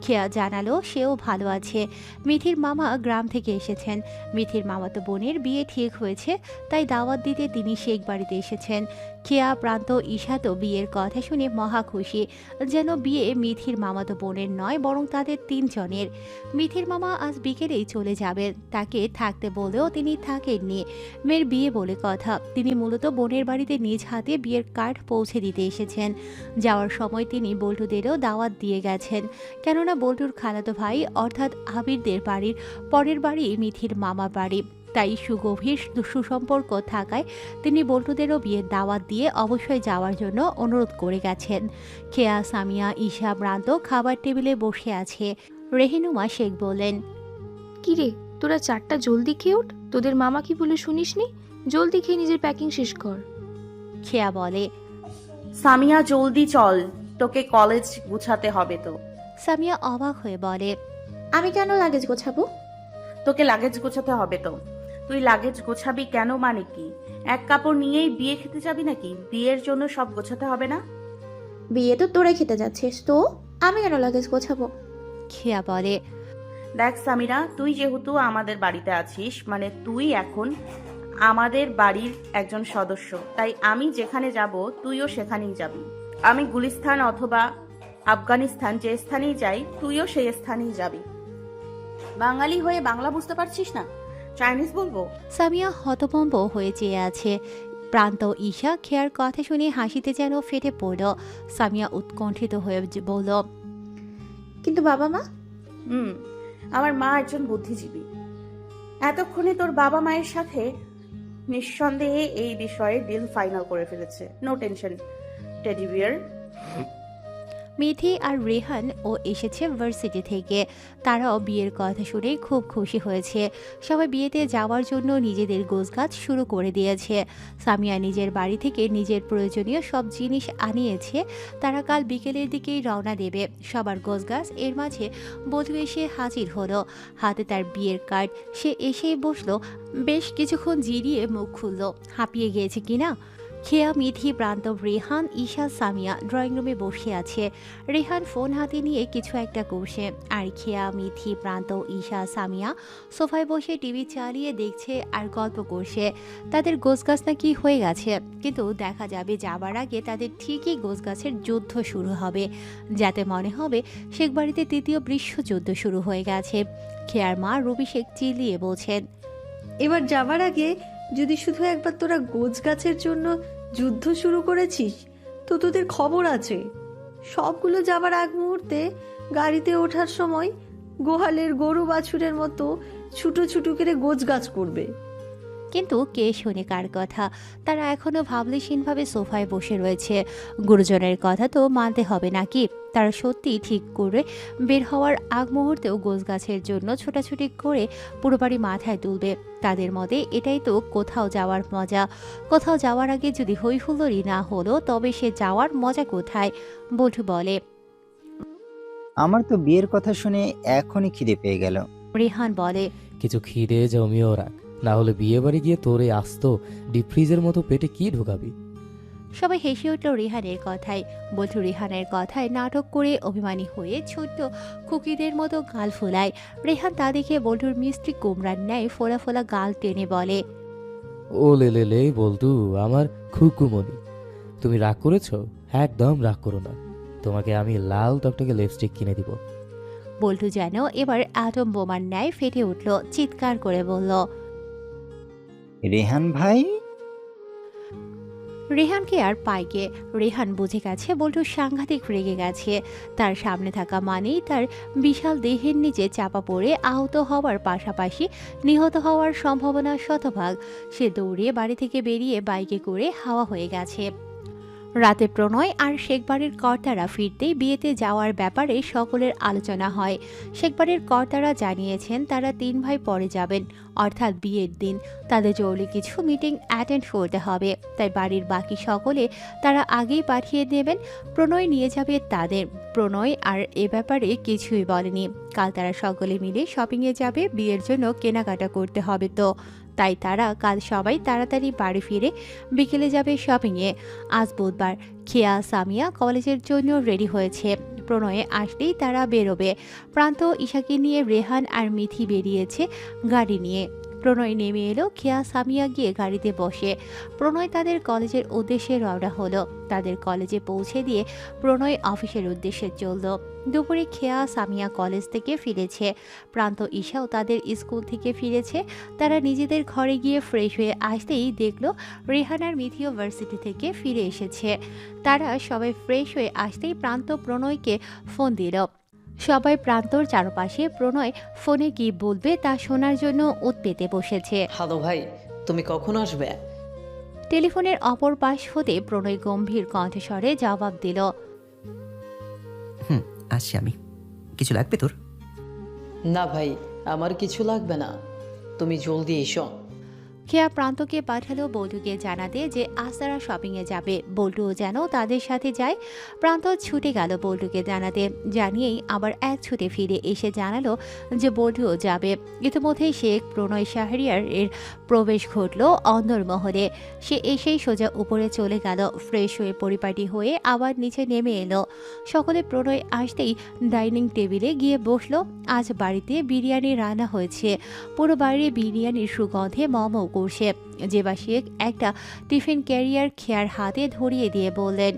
খেয়া জানালো সেও ভালো আছে। মিথির মামা গ্রাম থেকে এসেছেন। মিথির মামাতো বোনের বিয়ে ঠিক হয়েছে, তাই দাওয়াত দিতে তিনি শেখ বাড়িতে এসেছেন। খেয়া, প্রান্ত, ঈশা তো বিয়ের কথা শুনে মহা খুশি, যেন বিয়ে মিথির মামাতো বোনের নয় বরং তাদের তিনজনের। মিথির মামা আজ বিকেলেই চলে যাবেন, তাকে থাকতে বলেও তিনি থাকেননি। মেয়ের বিয়ে বলে কথা, তিনি মূলত বোনের বাড়িতে নিজ হাতে বিয়ের কার্ড পৌঁছে দিতে এসেছেন। যাওয়ার সময় তিনি বল্টুদেরও দাওয়াত দিয়ে গেছেন, কেননা বল্টুর খালাতো ভাই অর্থাৎ আবিরদের বাড়ির পরের বাড়ি মিথির মামার বাড়ি, তাই সুগভীর সুসম্পর্ক থাকায় তিনি বল্টুদেরও বিয়ের দাওয়াত দিয়ে অবশ্যই যাওয়ার জন্য অনুরোধ করে গেছেন। খেয়া, সামিয়া, ঈশা, প্রান্ত খাবার টেবিলে বসে আছে। রেহিনুমা শেখ বললেন, কিরে তোরা 4টা জলদি খেয়ে ওঠ, তোদের মামা কি বলে শুনিসনি? জলদি খেয়ে নিজের প্যাকিং শেষ কর। খেয়া বলে, সামিয়া জলদি চল, তোকে কলেজ গুছাতে হবে তো। সামিয়া অবাক হয়ে বলে, আমি কেন লাগেজ গোছাবো? তোকে লাগেজ গোছাতে হবে তো। তুই লাগেজ গোছাবি কেন মানে কি? এক কাপড় নিয়েই বিয়ে খেতে যাবি নাকি? বিয়ের জন্য সব গোছাতে হবে না? বিয়ে তো তোরাই খেতে যাচ্ছিস, তো আমি কেন লাগেজ গোছাবো? খেয়া বলে, দেখ সামিরা, তুই যেহেতু আমাদের বাড়িতে আছিস, মানে তুই এখন আমাদের বাড়ির একজন সদস্য, তাই আমি যেখানে যাব তুইও সেখানেই যাবি। আমি গুলিস্তান অথবা আফগানিস্তান যে স্থানেই যাই, তুইও সেই স্থানেই যাবি। বাঙালি হয়ে বাংলা বুঝতে পারছিস না? চাইনিজ বলবো? সামিয়া হতভম্ব হয়ে চেয়ে আছে। প্রান্ত, ঈশা খেয়ার কথা শুনে হাসিতে যেন ফেটে পড়ল। সামিয়া উৎকণ্ঠিত হয়ে বলল, কিন্তু বাবা মা? আমার মা একজন বুদ্ধিজীবী। এতক্ষণে তোর বাবা মায়ের সাথে নিঃসন্দেহে এই বিষয়ে ডিল ফাইনাল করে ফেলেছে। No tension teddy bear. Mithi আর রেহান ও এসেছে ভার্সিটি থেকে। তারাও বিয়ের কথা শুনে খুব খুশি হয়েছে। সবাই বিয়েতে যাওয়ার জন্য নিজেদের গোছগাছ শুরু করে দিয়েছে। সামিয়া নিজের বাড়ি থেকে নিজের প্রয়োজনীয় সব জিনিস আনিয়েছে। তারা কাল বিকেলের দিকেই রওনা দেবে। সবার গোছগাছ এর মাঝে বধূ এসে হাজির হলো, হাতে তার বিয়ের কার্ড। সে এসেই বসলো, বেশ কিছুক্ষণ জিরিয়ে মুখ খুলল। হাঁপিয়ে গিয়েছে কিনা। খেয়া, মিথি, প্রান্ত, রেহান, ঈশা, সামিয়া ড্রয়িং রুমে বসে আছে। রেহান ফোন হাতে নিয়ে কিছু একটা করছে, আর খেয়া, মিথি, প্রান্ত, ঈশা, সামিয়া সোফায় বসে টিভি চালিয়ে দেখছে আর গল্প করছে। তাদের গোছগাছ নাকি হয়ে গেছে, কিন্তু দেখা যাবে যাবার আগে তাদের ঠিকই গোছগাছের যুদ্ধ শুরু হবে, যাতে মনে হবে শেখ বাড়িতে তৃতীয় বিশ্বযুদ্ধ শুরু হয়ে গেছে। খেয়ার মা রবি শেখ চিল্লিয়ে বলছেন, এবার যাবার আগে যদি শুধু একবার তোরা গোছগাছের জন্য যুদ্ধ শুরু করেছিস তো তোদের খবর আছে। সবগুলো যাবার আগ মুহূর্তে গাড়িতে ওঠার সময় গোহালের গরু বাছুরের মতো ছুটো ছুটো করে গোছগাছ করবে। কিন্তু কে শোনে কার কথা। তারা এখনো ভাবলেশীনভাবে সোফায় বসে রয়েছে। গুরুজনের কথা তো মানতে হবে নাকি। তারা সত্যি ঠিক করে বের হওয়ার আগ মুহূর্তেও গোছগাছের জন্য ছোটাছুটি করে পুরো বাড়ি মাথায় তুলবে। তাদের মতে এটাই তো কোথাও যাওয়ার মজা। কোথাও যাওয়ার আগে যদি হইহুল্লোড়ই না হলো তবে সে যাওয়ার মজা কোথায়? বল্টু বলে। আমার তো বিয়ের কথা শুনে এখনই খিদে পেয়ে গেল। রেহান বলে, কিছু খিদে জমিয়েও রাখ, না হলে বিয়ে বাড়ি গিয়ে তোরে আস্ত ডিপ ফ্রিজের মতো পেটে কি ঢোকাবি। সবাই হেসে উঠল রেহানের কথায়। বল্টু রেহানের কথায় নাটক করে অভিমানী হয়ে ছোট্ট খুকিদের মতো গাল ফোলায়। রেহান তা দেখে বল্টুর মিষ্টি কুমড়ার ন্যায় ফোলা ফোলা গাল টেনে বলে, ও লে বল্টু আমার খুকুমনি, তুমি রাগ করেছো? একদম রাগ করো না, তোমাকে আমি লাল টকটকে লিপস্টিক কিনে দিব। বল্টু যেন এবার আটম বোমার ন্যায় ফেটে উঠল, চিৎকার করে বলল, রেহান ভাই। রেহানকে আর পাইকে। রেহান বুঝে গেছে বল্টু সাংঘাতিক রেগে গেছে। তার সামনে থাকা মানেই তার বিশাল দেহের নিচে চাপা পড়ে আহত হওয়ার পাশাপাশি নিহত হওয়ার সম্ভাবনা শতভাগ। সে দৌড়ে বাড়ি থেকে বেরিয়ে বাইকে করে হাওয়া হয়ে গেছে। রাতে প্রণয় আর শেখবাড়ির কর্তারা ফিরতেই বিয়েতে যাওয়ার ব্যাপারে সকলের আলোচনা হয়। শেখবাড়ির কর্তারা জানিয়েছেন তারা 3 ভাই পরে যাবেন, অর্থাৎ বিয়ের দিন তাদের জরুরি কিছু মিটিং অ্যাটেন্ড করতে হবে, তাই বাড়ির বাকি সকলে তারা আগেই পাঠিয়ে দেবেন। প্রণয় নিয়ে যাবে তাদের। প্রণয় আর এ ব্যাপারে কিছুই বলেনি। কাল তারা সকলে মিলে শপিংয়ে যাবে, বিয়ের জন্য কেনাকাটা করতে হবে, তো তাই তারা কাল সবাই তাড়াতাড়ি বাড়ি ফিরে বিকেলে যাবে শপিংয়ে। আজ বুধবার। খেয়া সামিয়া কলেজের জন্য রেডি হয়েছে। প্রণয়ে আসলেই তারা বেরোবে। প্রান্ত ঈশাকে নিয়ে রেহান আর মিথি বেরিয়েছে গাড়ি নিয়ে। প্রণয় নেমে এলো। খেয়া সামিয়া গিয়ে গাড়িতে বসে। প্রণয় তাদের কলেজের উদ্দেশ্যে রওনা হলো। তাদের কলেজে পৌঁছে দিয়ে প্রণয় অফিসের উদ্দেশ্যে চলল। দুপুরে খেয়া সামিয়া কলেজ থেকে ফিরেছে। প্রান্ত ঈশাও তাদের স্কুল থেকে ফিরেছে। তারা নিজেদের ঘরে গিয়ে ফ্রেশ হয়ে আসতেই দেখলো রেহান আর মিথিও ভার্সিটি থেকে ফিরে এসেছে। তারা সবাই ফ্রেশ হয়ে আসতেই প্রান্ত প্রণয়কে ফোন দিল। সবাই প্রান্তর চারপাশে প্রণয় ফোনে কি বলবে তা শোনার জন্য উৎপেতে বসেছে। হ্যালো ভাই, তুমি কখন আসবে? টেলিফোনের অপর পাশ হতে প্রণয় গম্ভীর কণ্ঠস্বরে জবাব দিল, আসছি আমি। কিছু লাগবে তোর? না ভাই, আমার কিছু লাগবে না, তুমি জলদি এসো। খেয়া প্রান্তকে পাঠালো বল্টুকে জানাতে যে আজ তারা শপিংয়ে যাবে। বল্টুও যেন তাদের সাথে যায়। প্রান্ত ছুটে গেল বল্টুকে জানাতে, জানিয়েই আবার এক ছুটে ফিরে এসে জানালো যে বল্টুও যাবে। ইতিমধ্যেই শেখ প্রণয় শাহরিয়ার এর প্রবেশ ঘটল অন্দরমহলে। সে এসেই সোজা উপরে চলে গেল। ফ্রেশ হয়ে পরিপাটি হয়ে আবার নিচে নেমে এলো। সকলে প্রণয় আসতেই ডাইনিং টেবিলে গিয়ে বসলো। আজ বাড়িতে বিরিয়ানি রান্না হয়েছে। পুরো বাড়ি বিরিয়ানির সুগন্ধে মমও করছে। জেবা শেখ একটা টিফিন ক্যারিয়ার খেয়ার হাতে ধরিয়ে দিয়ে বললেন,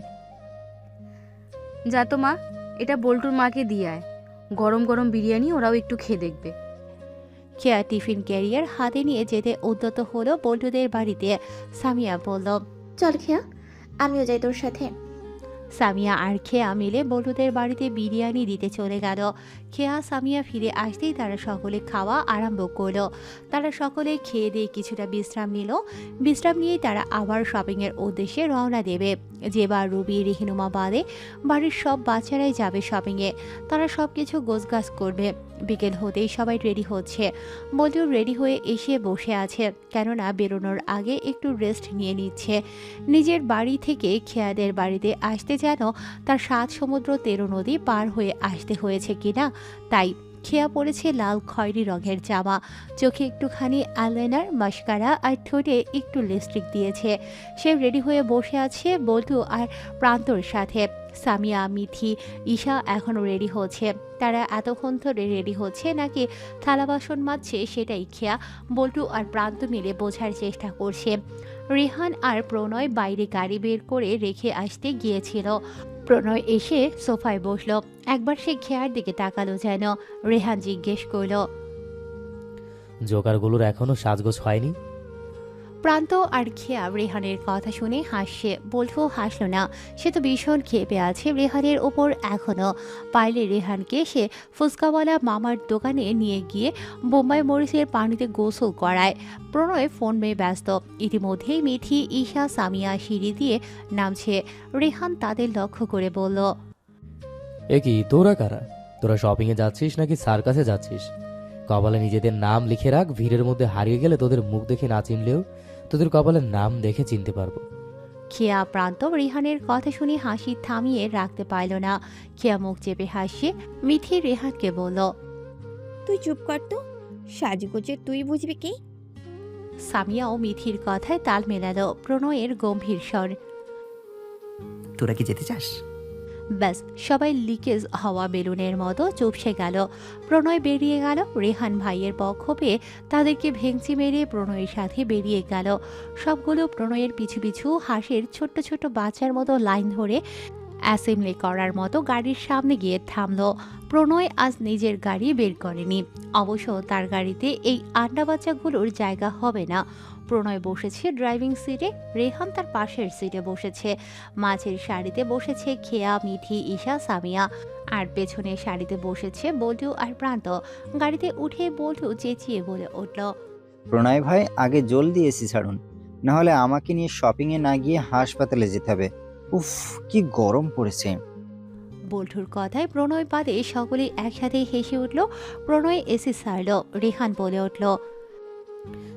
যা তো মা, এটা বল্টুর মাকে দিয়ে আয়। গরম গরম বিরিয়ানি, ওরাও একটু খেয়ে দেখবে। খেয়া টিফিন ক্যারিয়ার হাতে নিয়ে যেতে উদ্যত হলো বল্টুদের বাড়িতে। সামিয়া বলল, চল খেয়া, আমিও যাই তোর সাথে। সামিয়া আর খেয়া মিলে বল্টুদের বাড়িতে বিরিয়ানি দিতে চলে গেল। খেয়া সামিয়া ফিরে আসতেই তারা সকলে খাওয়া আরম্ভ করলো। তারা সকলে খেয়ে দিয়ে কিছুটা বিশ্রাম নিল। বিশ্রাম নিয়েই তারা আবার শপিংয়ের উদ্দেশ্যে রওনা দেবে। জেবা, রুবি, রেহিনুমা বাদে বাড়ির সব বাচ্চারাই যাবে শপিংয়ে। তারা সব কিছু গোছগাছ করবে। বিকেল হতেই সবাই রেডি হচ্ছে। বল্টু রেডি হয়ে এসে বসে আছে, কেননা বেরোনোর আগে একটু রেস্ট নিয়ে নিচ্ছে। নিজের বাড়ি থেকে খেয়াদের বাড়িতে আসতে যেন তার 7 সমুদ্র 13 নদী পার হয়ে আসতে হয়েছে কিনা তাই। খেয়া পড়েছে লাল খয়েরি রঙের জামা, চোখে একটুখানি আইলাইনার, মাস্কারা আর ঠোঁটে একটু লিপস্টিক দিয়েছে। সে রেডি হয়ে বসে আছে বল্টু আর প্রান্তর সাথে। সামিয়া, মিথি, ঈশা এখনও রেডি হচ্ছে। তারা এতক্ষণ ধরে রেডি হচ্ছে নাকি থালা বাসন মাজছে সেটাই খেয়া, বল্টু আর প্রান্ত মিলে বোঝার চেষ্টা করছে। রেহান আর প্রণয় বাইরে গাড়ি বের করে রেখে আসতে গিয়েছিল। প্রণয় এসে সোফায় বসলো। একবার সে খেয়ার দিকে তাকালো যেন। রেহান জিজ্ঞেস করল, জোকারগুলোর এখনো সাজগোজ হয়নি? প্রান্ত আর খেয়া রেহানের কথা শুনে হাসছে। বল্টু হাসলো না, সে তো ভীষণ ক্ষেপে আছে রেহানের ওপর এখনও। পারলে রেহানকে সে ফুচকাওয়ালা মামার দোকানে নিয়ে গিয়ে বোম্বাই মরিচের পানিতে গোসল করায়। প্রণয় ফোন নিয়ে ব্যস্ত। ইতিমধ্যেই মিথি, ঈশা, সামিয়া সিঁড়ি দিয়ে নামছে। রেহান তাদের লক্ষ্য করে বলল, এ কি, তোরা কারা? তোরা শপিংয়ে যাচ্ছিস নাকি সার্কাসে যাচ্ছিস? কপালে নিজেদের নাম লিখে রাখ, ভিড়ের মধ্যে হারিয়ে গেলে তোদের মুখ দেখে না চিনলেও তোদের কপালের নাম দেখে চিনতে পারবো। খেয়া প্রান্ত রেহানের কথা শুনে হাসি থামিয়ে রাখতে পারল না। খেয়া মুখ চেপে হাসে। মিথি রেহানকে বলল, তুই চুপ কর তো, সাজগোজের তুই বুঝবি কি? সামিয়াও মিথির কথায় তাল মেলালো। প্রণয়ের গম্ভীর স্বর, তোরা কি যেতে চাস? ব্যাস, সবাই লিকেজ হওয়া বেলুনের মতো চুপসে গেল। প্রণয় বেরিয়ে গেল। রেহান ভাইয়ের পক্ষ পেয়ে তাদেরকে ভেঙচি মেরে প্রণয়ের সাথে বেরিয়ে গেল। সবগুলো প্রণয়ের পিছু পিছু হাঁসের ছোট্ট ছোট্ট বাচ্চার মতো লাইন ধরে অ্যাসেম্বলি করার মতো গাড়ির সামনে গিয়ে থামলো। প্রণয় আজ নিজের গাড়ি বের করেনি। অবশ্য তার গাড়িতে এই আন্ডা বাচ্চাগুলোর জায়গা হবে না। প্রণয় বসেছে ড্রাইভিং সিটে, রেহান তার পাশের সিটে বসেছে, মাঝের সারিতে বসেছে খেয়া, মিঠি, ঈশা, সামিয়া, আর পেছনের সারিতে বসেছে বল্টু আর প্রান্ত। গাড়িতে উঠে বল্টু চেঁচিয়ে বলে উঠল, প্রণয় ভাই আগে জলদি এসি ছাড়ুন, না হলে আমাকে নিয়ে শপিংয়ে না গিয়ে হাসপাতালে যেতে হবে। উফ, কি গরম পড়েছে। বল্টুর কথায় প্রণয় বাদে সকলেই একসাথে হেসে উঠল। প্রণয় এসি ছাড়ল। রেহান বলে উঠল,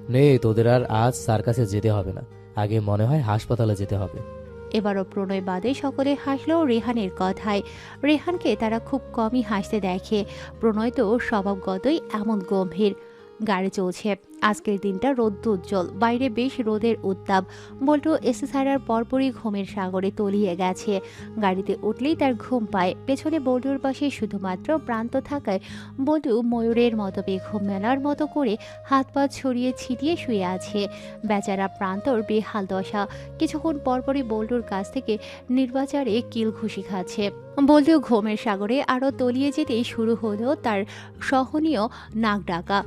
নে, তোদের আর আজ সার্কাসে যেতে হবে না, আগে মনে হয় হাসপাতালে যেতে হবে। এবারও প্রণয় বাদে সকলে হাসলো রেহানের কথায়। রেহানকে তারা খুব কমই হাসতে দেখে, প্রণয় তো স্বভাবগতই এমন গম্ভীর। গাড়ি চলছে। আজকের দিনটা রৌদ্রোজ্জ্বল, বাইরে বেশ রোদের উত্তাপ। বল্টু এসে ছাড়ার পরপরই ঘুমের সাগরে তলিয়ে গেছে। গাড়িতে উঠলেই তার ঘুম পায়। পেছনে বল্টুর পাশে শুধুমাত্র প্রান্ত থাকায় বল্টু ময়ূরের মতো বেঘুম মেলার মতো করে হাত পা ছড়িয়ে ছিটিয়ে শুয়ে আছে। বেচারা প্রান্তর বেহাল দশা। কিছুক্ষণ পরপরই বল্টুর কাছ থেকে নির্বাচারে কিল ঘুষি খাচ্ছে। বল্টু ঘুমের সাগরে আরও তলিয়ে যেতেই শুরু হলো তার সহনীয় নাক ডাকা।